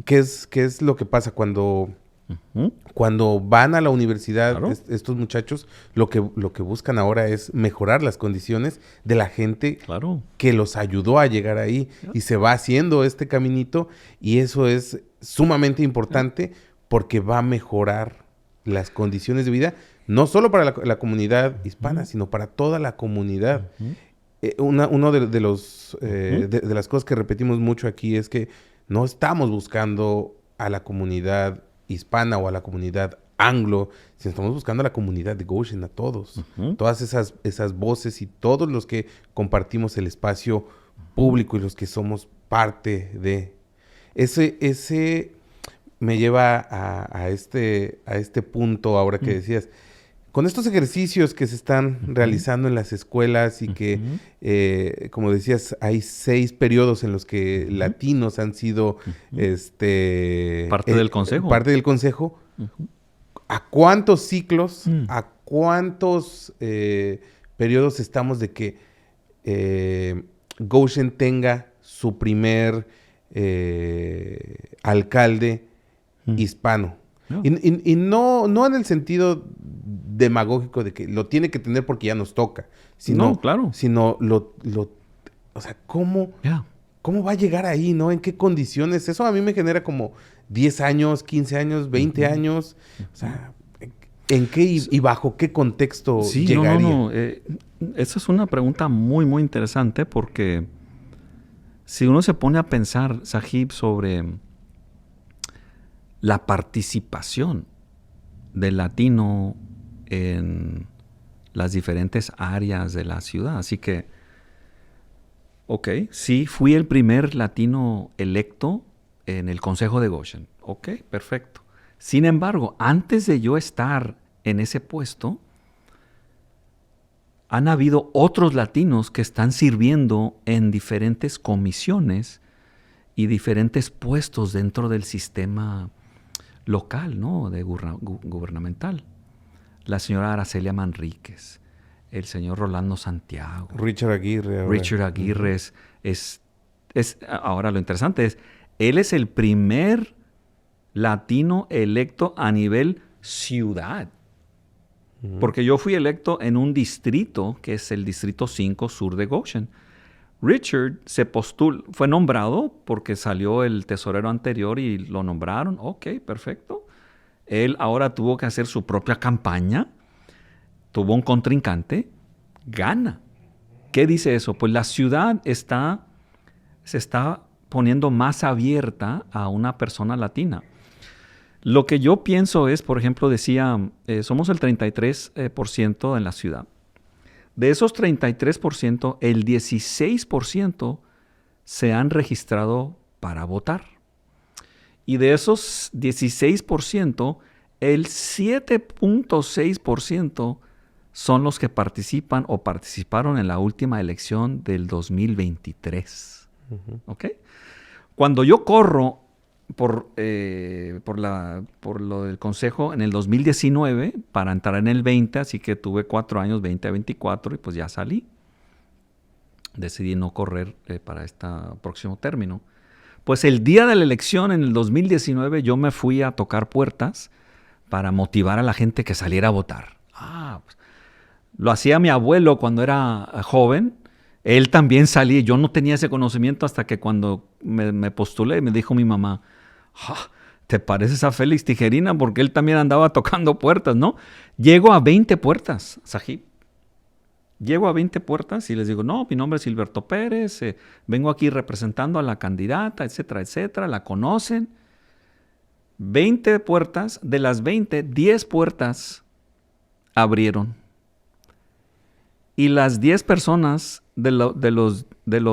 ¿Qué es lo que pasa cuando van a la universidad? Claro. Estos muchachos lo que buscan ahora es mejorar las condiciones de la gente, claro, que los ayudó a llegar ahí, y se va haciendo este caminito, y eso es sumamente importante porque va a mejorar las condiciones de vida, no solo para la comunidad hispana, sino para toda la comunidad. Uno de las cosas que repetimos mucho aquí es que no estamos buscando a la comunidad hispana o a la comunidad anglo, sino estamos buscando a la comunidad de Goshen, a todos. Todas esas voces y todos los que compartimos el espacio público y los que somos parte de... Ese me lleva a este punto ahora que decías. Con estos ejercicios que se están realizando en las escuelas y que, como decías, hay 6 periodos en los que latinos han sido parte del consejo. Parte del consejo. ¿A cuántos ciclos, a cuántos periodos estamos de que Goshen tenga su primer alcalde hispano? No. Y no en el sentido demagógico de que lo tiene que tener porque ya nos toca, sino, no, claro, sino o sea, ¿cómo va a llegar ahí, no? ¿En qué condiciones? Eso a mí me genera como 10 años, 15 años, 20 años. O sea, ¿en qué y bajo qué contexto llegaría? No. Esa es una pregunta muy, muy interesante, porque si uno se pone a pensar, Sahib, sobre la participación del latino en las diferentes áreas de la ciudad. Así que, sí, fui el primer latino electo en el Consejo de Goshen. Perfecto. Sin embargo, antes de yo estar en ese puesto, han habido otros latinos que están sirviendo en diferentes comisiones y diferentes puestos dentro del sistema local, ¿no? Gubernamental. La señora Aracelia Manríquez, el señor Rolando Santiago. Richard Aguirre. Ahora. Richard Aguirre ahora lo interesante es, él es el primer latino electo a nivel ciudad. Porque yo fui electo en un distrito, que es el Distrito 5 Sur de Goshen. Richard fue nombrado porque salió el tesorero anterior y lo nombraron. Perfecto. Él ahora tuvo que hacer su propia campaña. Tuvo un contrincante. Gana. ¿Qué dice eso? Pues la ciudad se está poniendo más abierta a una persona latina. Lo que yo pienso es, por ejemplo, decía, somos el 33% en la ciudad. De esos 33%, el 16% se han registrado para votar. Y de esos 16%, el 7.6% son los que participan o participaron en la última elección del 2023. ¿Ok? Cuando yo corro por lo del consejo en el 2019 para entrar en el 20, así que tuve 4 años, 20 a 24, y pues ya salí. Decidí no correr para este próximo término. Pues el día de la elección en el 2019 yo me fui a tocar puertas para motivar a la gente que saliera a votar. Pues, lo hacía mi abuelo cuando era joven. Él también salía. Yo no tenía ese conocimiento hasta que cuando me postulé me dijo mi mamá, ¿te pareces a Félix Tijerina? Porque él también andaba tocando puertas, ¿no? Llego a 20 puertas, Sahib. Llego a 20 puertas y les digo, no, mi nombre es Gilberto Pérez, vengo aquí representando a la candidata, etcétera, etcétera, la conocen. 20 puertas, de las 20, 10 puertas abrieron. Y las 10 personas de los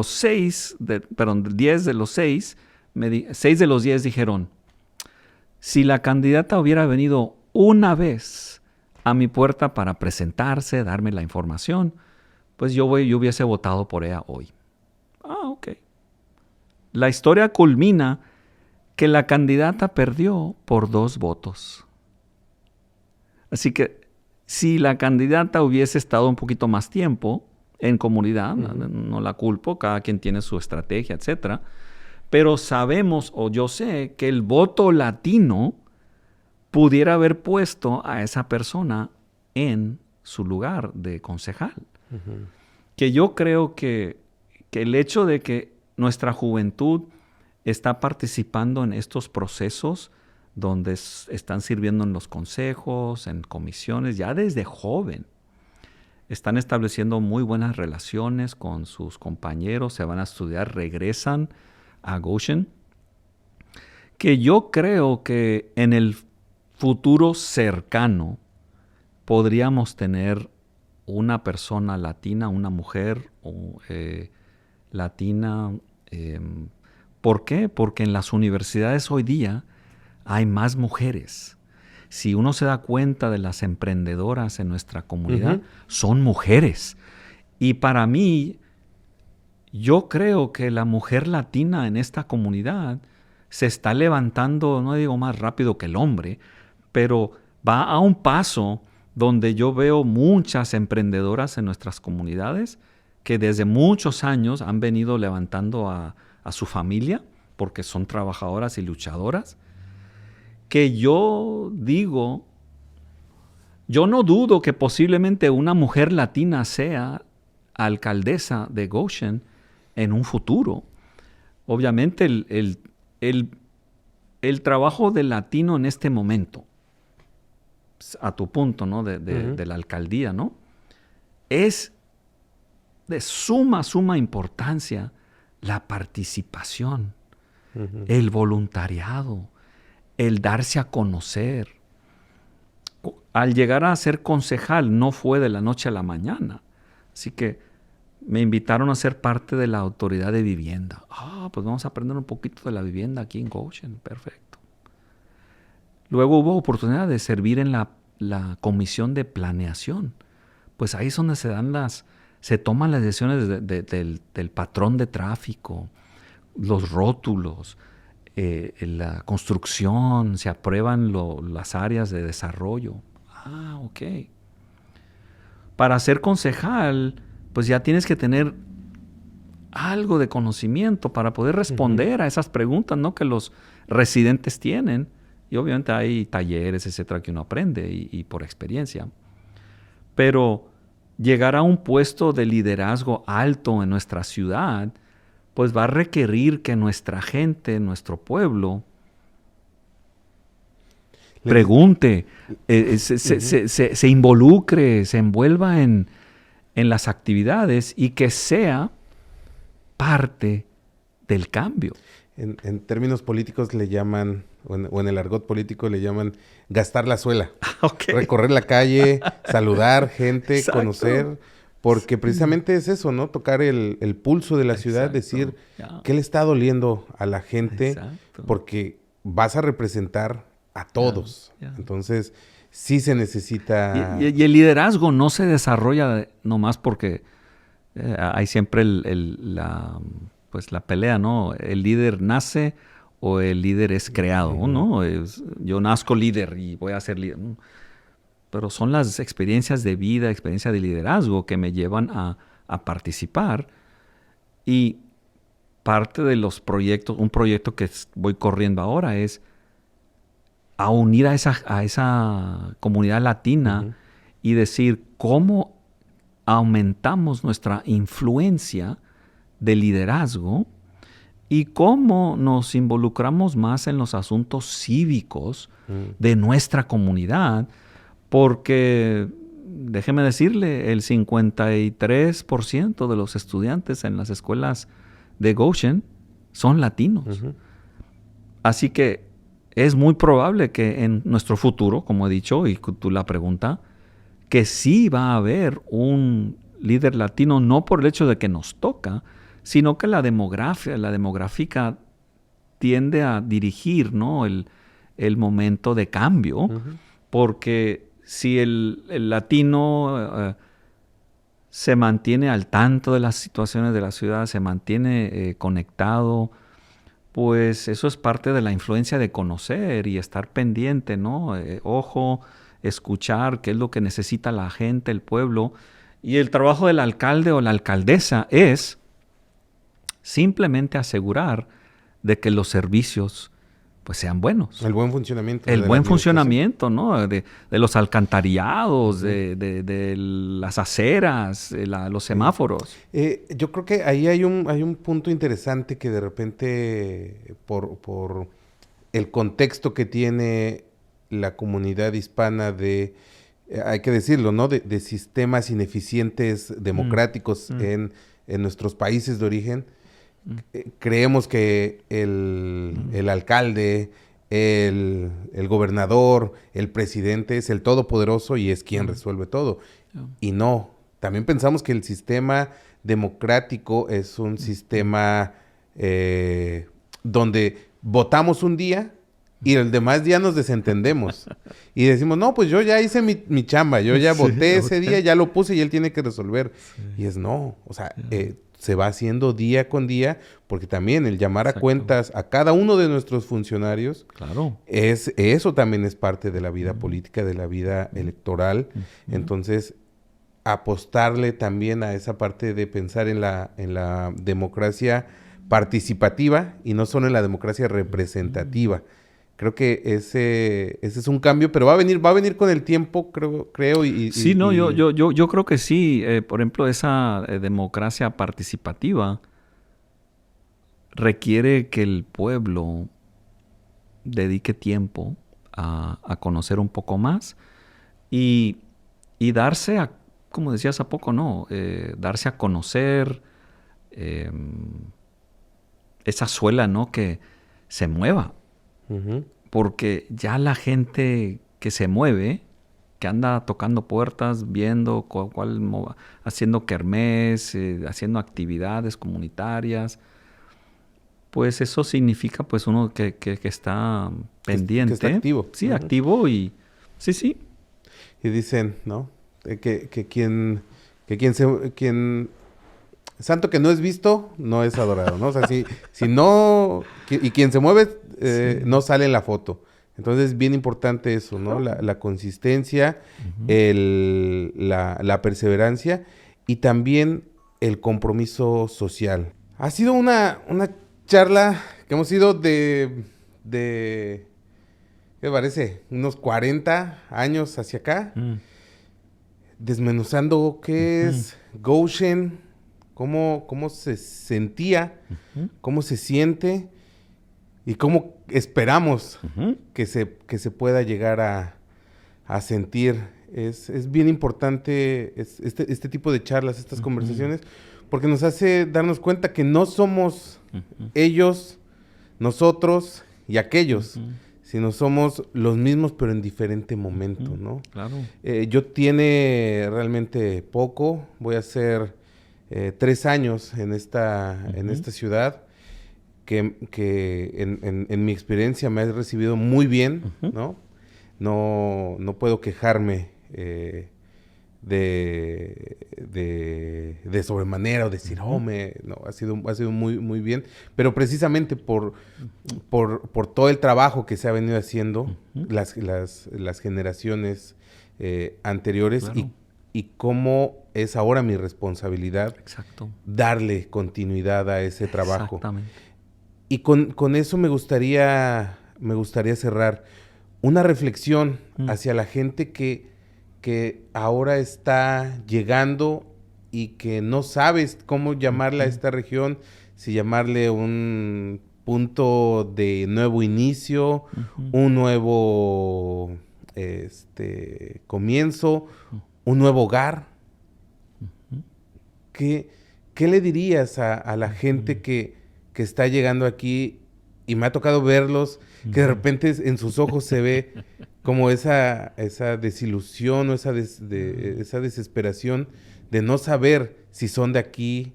6, 10 de los 6, 6 de los 10 dijeron, si la candidata hubiera venido una vez a mi puerta para presentarse, darme la información, pues yo hubiese votado por ella hoy. Ok. La historia culmina que la candidata perdió por 2 votos. Así que si la candidata hubiese estado un poquito más tiempo en comunidad, no la culpo, cada quien tiene su estrategia, etcétera, pero sabemos, o yo sé, que el voto latino pudiera haber puesto a esa persona en su lugar de concejal. Que yo creo que el hecho de que nuestra juventud está participando en estos procesos donde están sirviendo en los consejos, en comisiones, ya desde joven, están estableciendo muy buenas relaciones con sus compañeros, se van a estudiar, regresan a Goshen, que yo creo que en el futuro cercano podríamos tener una persona latina, una mujer latina. ¿Por qué? Porque en las universidades hoy día hay más mujeres. Si uno se da cuenta de las emprendedoras en nuestra comunidad, son mujeres. Y para mí, yo creo que la mujer latina en esta comunidad se está levantando, no digo más rápido que el hombre, pero va a un paso donde yo veo muchas emprendedoras en nuestras comunidades que desde muchos años han venido levantando a su familia porque son trabajadoras y luchadoras, que yo digo, yo no dudo que posiblemente una mujer latina sea alcaldesa de Goshen en un futuro. Obviamente el trabajo del latino en este momento, a tu punto, ¿no? de la alcaldía, ¿no? Es de suma importancia la participación, el voluntariado, el darse a conocer. Al llegar a ser concejal no fue de la noche a la mañana. Así que me invitaron a ser parte de la autoridad de vivienda. Pues vamos a aprender un poquito de la vivienda aquí en Goshen. Perfecto. Luego hubo oportunidad de servir en la comisión de planeación. Pues ahí es donde se toman las decisiones del patrón de tráfico, los rótulos, la construcción, se aprueban las áreas de desarrollo. Ok. Para ser concejal, pues ya tienes que tener algo de conocimiento para poder responder a esas preguntas, ¿no? que los residentes tienen. Y obviamente hay talleres, etcétera, que uno aprende y por experiencia. Pero llegar a un puesto de liderazgo alto en nuestra ciudad, pues va a requerir que nuestra gente, nuestro pueblo, pregunte, se involucre, se envuelva en las actividades y que sea parte del cambio. En términos políticos le llaman, o en el argot político le llaman gastar la suela. Recorrer la calle, saludar gente, conocer, porque precisamente es eso, ¿no? Tocar el pulso de la ciudad, decir qué le está doliendo a la gente, porque vas a representar a todos. Entonces, sí se necesita... Y el liderazgo no se desarrolla nomás porque hay siempre la pelea, ¿no? El líder nace o el líder es creado, Ujú. ¿no? Yo nazco líder y voy a ser líder. Pero son las experiencias de vida, experiencias de liderazgo que me llevan a participar. Y parte de los proyectos, un proyecto que voy corriendo ahora es a unir a esa comunidad latina Ujú. y decir cómo aumentamos nuestra influencia de liderazgo y cómo nos involucramos más en los asuntos cívicos de nuestra comunidad, porque déjeme decirle, el 53% de los estudiantes en las escuelas de Goshen son latinos. Ujú. Así que es muy probable que en nuestro futuro, como he dicho, y tú la pregunta, que sí va a haber un líder latino, no por el hecho de que nos toca, sino que la demográfica tiende a dirigir, ¿no? el momento de cambio, Ujú. porque si el latino se mantiene al tanto de las situaciones de la ciudad, se mantiene conectado, pues eso es parte de la influencia de conocer y estar pendiente, ¿no? Ojo, escuchar qué es lo que necesita la gente, el pueblo. Y el trabajo del alcalde o la alcaldesa es simplemente asegurar de que los servicios pues sean buenos. El buen funcionamiento El de la buen administración. funcionamiento, ¿no? De los alcantarillados, Ujú. de las aceras, los Sí. semáforos. Yo creo que ahí hay un punto interesante que de repente, por el contexto que tiene la comunidad hispana hay que decirlo, ¿no? De sistemas ineficientes Mm, democráticos mm, en nuestros países de origen. mm, Creemos que el, mm, el alcalde, el gobernador, el presidente es el todopoderoso y es quien mm, resuelve todo. yeah, Y no, también pensamos que el sistema democrático es un mm, mm, sistema donde votamos un día y el demás día nos desentendemos. Y decimos, no, pues yo ya hice mi chamba, yo ya sí, voté ese ok. día, ya lo puse y él tiene que resolver. Sí, Y es no, o sea, yeah, se va haciendo día con día, porque también el llamar a exacto. cuentas a cada uno de nuestros funcionarios, Claro. eso también es parte de la vida Mm, política, de la vida mm, electoral. mm, mm, Entonces, apostarle también a esa parte de pensar en la democracia participativa y no solo en la democracia mm. representativa. Creo que ese es un cambio, pero va a venir con el tiempo, creo, Sí, no, yo creo que sí. Por ejemplo, esa democracia participativa requiere que el pueblo dedique tiempo a conocer un poco más y, y darse a, como decías a poco, ¿no? Darse a conocer eh, esa suela, ¿no? Que se mueva. Ujú. Porque ya la gente que se mueve, que anda tocando puertas, viendo haciendo kermés, haciendo actividades comunitarias, pues eso significa pues uno que está Que está pendiente, activo. sí, Ujú. activo y sí, sí. Y dicen, ¿no? Que quien santo que no es visto, no es adorado, ¿no? O sea, si no, y quien se mueve, Sí. no sale en la foto. Entonces, es bien importante eso, ¿no? Claro. La consistencia, Ujú, la perseverancia y también el compromiso social. Ha sido una charla que hemos ido de, ¿qué parece? Unos 40 años hacia acá, mm, desmenuzando qué ujú, es Goshen, cómo se sentía, ujú, cómo se siente y cómo esperamos ujú, que se pueda llegar a sentir. Es bien importante este tipo de charlas, estas ujú, conversaciones, porque nos hace darnos cuenta que no somos ujú, ellos, nosotros y aquellos, ujú, sino somos los mismos pero en diferente momento, ujú. ¿no? Claro. Yo tiene realmente poco, voy a hacer 3 años en Ujú, esta ciudad, que en mi experiencia me ha recibido muy bien, ujú, ¿no? No puedo quejarme de sobremanera o decir, ha sido muy, muy bien. Pero precisamente por todo el trabajo que se ha venido haciendo las generaciones anteriores Claro. y cómo es ahora mi responsabilidad Exacto. darle continuidad a ese trabajo. Exactamente. Y con eso me gustaría cerrar una reflexión hacia la gente que ahora está llegando y que no sabes cómo llamarle a esta región, si llamarle un punto de nuevo inicio, un nuevo comienzo, un nuevo hogar. ¿Qué le dirías a la gente que está llegando aquí? Y me ha tocado verlos, que de repente en sus ojos se ve como esa desilusión o esa desesperación de no saber si son de aquí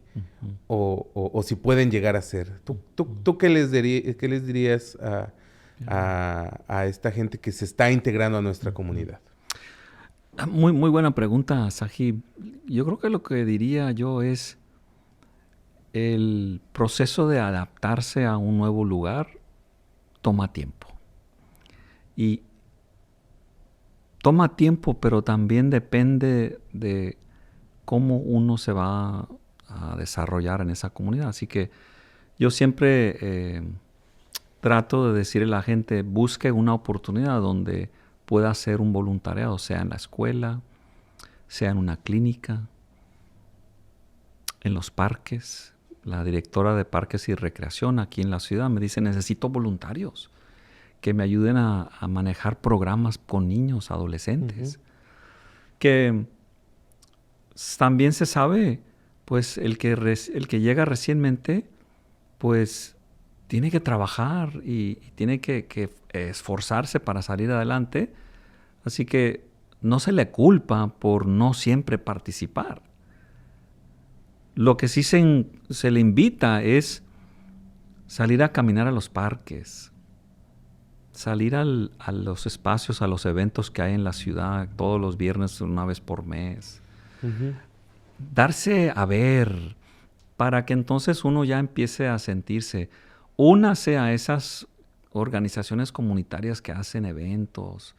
o si pueden llegar a ser. ¿Tú qué les dirías a esta gente que se está integrando a nuestra comunidad? Muy, muy buena pregunta, Sahib. Yo creo que lo que diría yo es el proceso de adaptarse a un nuevo lugar toma tiempo. Y toma tiempo, pero también depende de cómo uno se va a desarrollar en esa comunidad. Así que yo siempre trato de decirle a la gente, busque una oportunidad donde pueda hacer un voluntariado, sea en la escuela, sea en una clínica, en los parques. La directora de Parques y Recreación aquí en la ciudad me dice, necesito voluntarios que me ayuden a manejar programas con niños, adolescentes. Que también se sabe, pues el que llega recientemente, pues tiene que trabajar y tiene que esforzarse para salir adelante. Así que no se le culpa por no siempre participar. Lo que sí se le invita es salir a caminar a los parques, salir a los espacios, a los eventos que hay en la ciudad todos los viernes, una vez por mes. Darse a ver para que entonces uno ya empiece a sentirse. Únase a esas organizaciones comunitarias que hacen eventos.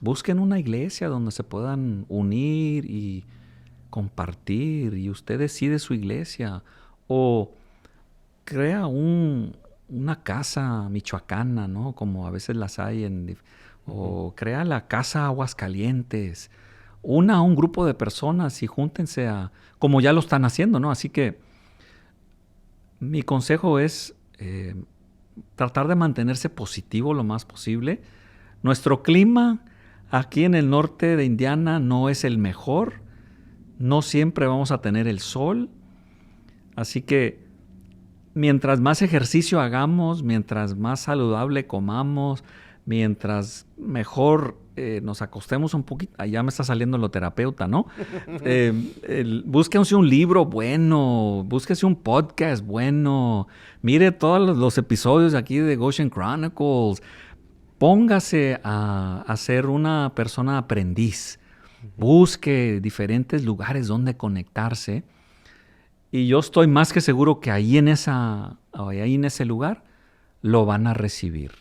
Busquen una iglesia donde se puedan unir y compartir, y usted decide su iglesia, o crea una casa michoacana, ¿no? Como a veces las hay o crea la casa Aguascalientes. Una a un grupo de personas y júntense como ya lo están haciendo, ¿no? Así que mi consejo es tratar de mantenerse positivo lo más posible. Nuestro clima aquí en el norte de Indiana no es el mejor. No siempre vamos a tener el sol. Así que mientras más ejercicio hagamos, mientras más saludable comamos, mientras mejor nos acostemos un poquito, allá me está saliendo lo terapeuta, ¿no? Búsquense un libro bueno, búsquese un podcast bueno, mire todos los episodios aquí de Goshen Chronicles, póngase a ser una persona aprendiz, busque diferentes lugares donde conectarse. Y yo estoy más que seguro que ahí en ese lugar lo van a recibir.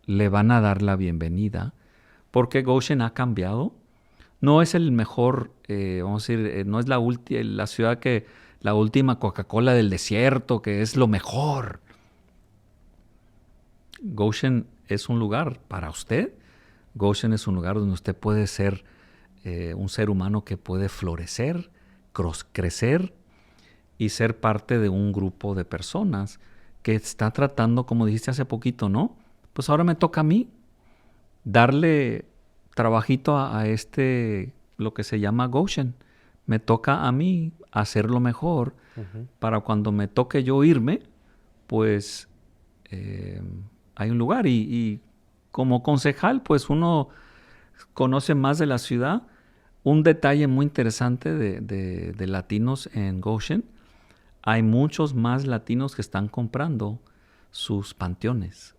Le van a dar la bienvenida. Porque Goshen ha cambiado. No es el mejor, vamos a decir, no es la ciudad la última Coca-Cola del desierto, que es lo mejor. Goshen es un lugar para usted. Goshen es un lugar donde usted puede ser un ser humano que puede florecer, crecer y ser parte de un grupo de personas que está tratando, como dijiste hace poquito, ¿no? Pues ahora me toca a mí darle trabajito a lo que se llama Goshen. Me toca a mí hacerlo mejor para cuando me toque yo irme, pues hay un lugar. Y como concejal, pues uno conoce más de la ciudad. Un detalle muy interesante de latinos en Goshen, hay muchos más latinos que están comprando sus panteones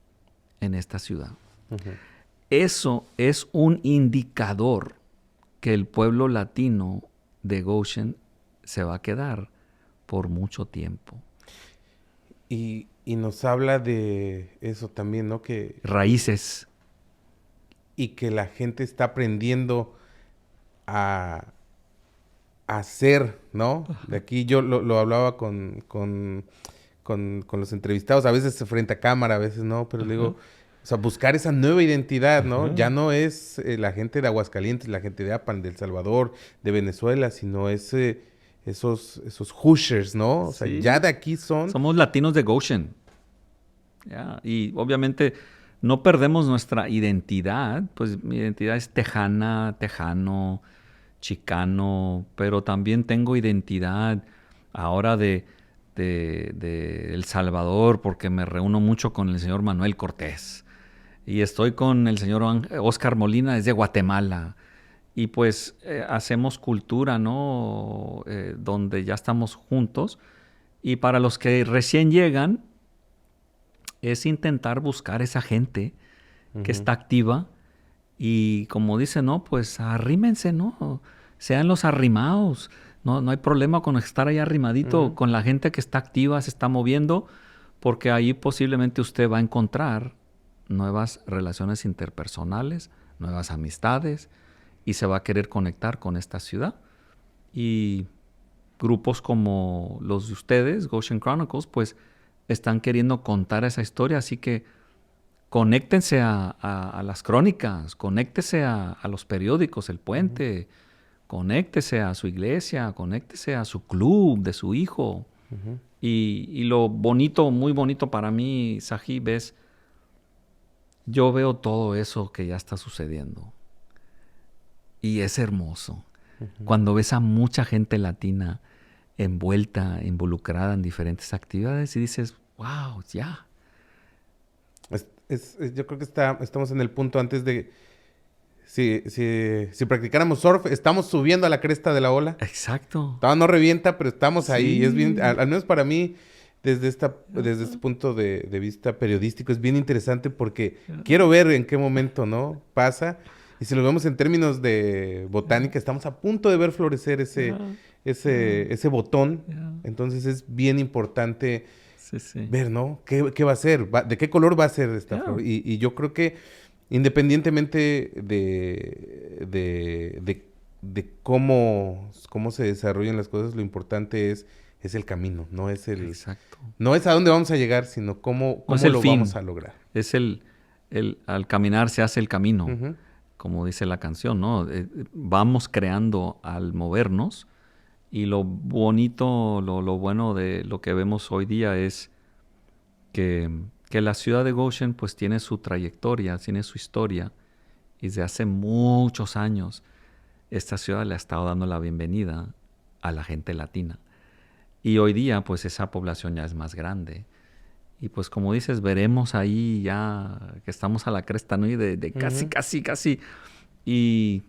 en esta ciudad. eso es un indicador que el pueblo latino de Goshen se va a quedar por mucho tiempo. Y nos habla de eso también, ¿no? Que raíces. Y que la gente está aprendiendo a hacer, ¿no? De aquí yo lo hablaba con los entrevistados, a veces frente a cámara, a veces no, pero le digo, o sea, buscar esa nueva identidad, ¿no? Ya no es la gente de Aguascalientes, la gente de Apan, de El Salvador, de Venezuela, sino es esos Hoosiers, ¿no? O sea, Sí. ya de aquí Somos latinos de Goshen. Ya, y obviamente no perdemos nuestra identidad, pues mi identidad es tejana, tejano, chicano, pero también tengo identidad ahora de El Salvador porque me reúno mucho con el señor Manuel Cortés y estoy con el señor Oscar Molina desde Guatemala y pues hacemos cultura, ¿no? Donde ya estamos juntos y para los que recién llegan es intentar buscar esa gente que está activa y como dice, no, pues arrímense, ¿no? Sean los arrimados. No hay problema con estar ahí arrimadito con la gente que está activa, se está moviendo, porque ahí posiblemente usted va a encontrar nuevas relaciones interpersonales, nuevas amistades y se va a querer conectar con esta ciudad. Y grupos como los de ustedes, Goshen Chronicles, pues están queriendo contar esa historia, así que conéctense a las crónicas, conéctese a los periódicos, El Puente, conéctese a su iglesia, conéctese a su club de su hijo. Y lo bonito, muy bonito para mí, Sahib, es yo veo todo eso que ya está sucediendo. Y es hermoso. Cuando ves a mucha gente latina envuelta, involucrada en diferentes actividades y dices, wow, ya. Yo creo que estamos en el punto antes de... Si practicáramos surf, estamos subiendo a la cresta de la ola. Exacto. Todavía no revienta, pero estamos ahí. Sí. Es bien, al menos para mí, desde este punto de vista periodístico, es bien interesante porque quiero ver en qué momento, ¿no? Pasa. Y si lo vemos en términos de botánica, estamos a punto de ver florecer ese botón. Entonces es bien importante ver, ¿no? ¿Qué va a ser? ¿De qué color va a ser esta flor? Y yo creo que independientemente de cómo se desarrollan las cosas, lo importante es el camino, no es Exacto. No es a dónde vamos a llegar, sino cómo lo vamos a lograr. Es al caminar se hace el camino, como dice la canción, ¿no? Vamos creando al movernos y lo bonito, lo bueno de lo que vemos hoy día es que la ciudad de Goshen pues tiene su trayectoria, tiene su historia y desde hace muchos años esta ciudad le ha estado dando la bienvenida a la gente latina y hoy día pues esa población ya es más grande y pues como dices veremos ahí ya que estamos a la cresta, ¿no? Y de casi y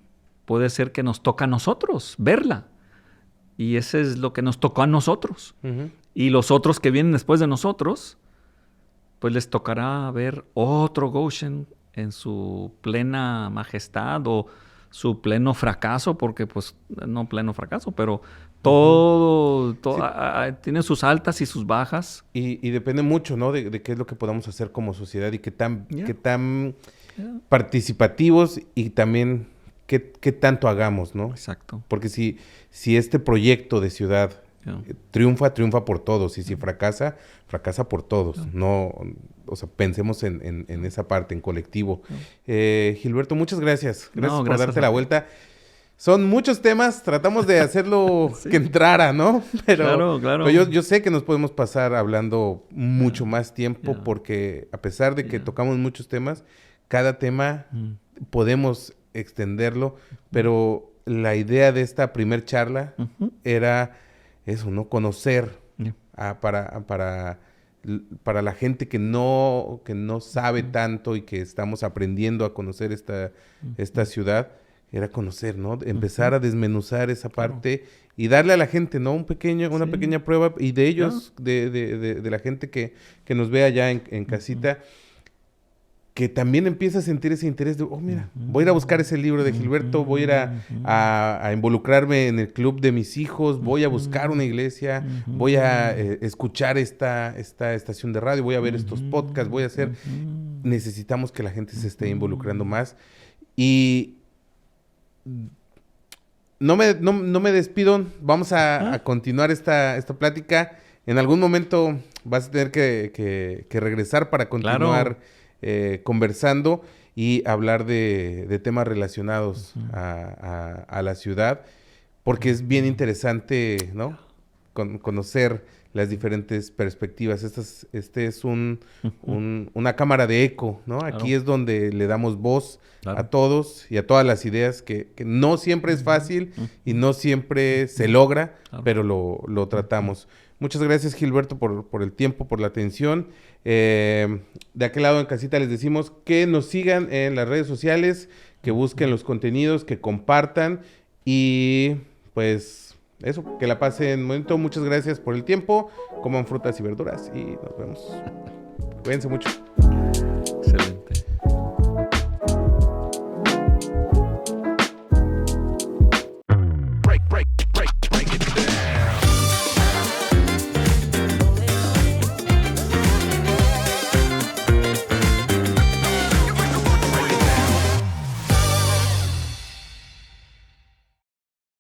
puede ser que nos toca a nosotros verla y ese es lo que nos tocó a nosotros y los otros que vienen después de nosotros pues les tocará ver otro Goshen en su plena majestad o su pleno fracaso, porque pues no pleno fracaso, pero todo tiene sus altas y sus bajas. Y depende mucho, ¿no? De qué es lo que podamos hacer como sociedad y qué tan participativos y también qué tanto hagamos, ¿no? Exacto. Porque si este proyecto de ciudad triunfa por todos. Y si fracasa por todos. No, o sea, pensemos en esa parte, en colectivo. Gilberto, muchas gracias. Gracias por darte la vuelta. Son muchos temas, tratamos de hacerlo que entrara, ¿no? Pero, claro. Pero yo sé que nos podemos pasar hablando mucho más tiempo porque a pesar de que tocamos muchos temas, cada tema podemos extenderlo, pero la idea de esta primer charla era eso, ¿no? Conocer para la gente que no sabe tanto y que estamos aprendiendo a conocer esta ciudad, era conocer, ¿no? Empezar a desmenuzar esa parte y darle a la gente, ¿no? Una pequeña prueba y de ellos, de la gente que nos ve allá en casita, que también empieza a sentir ese interés de, oh, mira, voy a ir a buscar ese libro de Gilberto, voy a ir a involucrarme en el club de mis hijos, voy a buscar una iglesia, voy a escuchar esta estación de radio, voy a ver estos podcasts, voy a hacer... Necesitamos que la gente se esté involucrando más. Y no me despido, vamos a continuar esta plática. En algún momento vas a tener que regresar para continuar conversando y hablar de temas relacionados a la ciudad, porque es bien interesante, ¿no? Conocer las diferentes perspectivas. Este es una cámara de eco, ¿no? Claro. Aquí es donde le damos voz a todos y a todas las ideas, que no siempre es fácil y no siempre se logra, pero lo tratamos. Muchas gracias, Gilberto, por el tiempo, por la atención. De aquel lado en casita les decimos que nos sigan en las redes sociales, que busquen los contenidos, que compartan y pues eso, que la pasen bonito. Muchas gracias por el tiempo. Coman frutas y verduras y nos vemos. Cuídense mucho.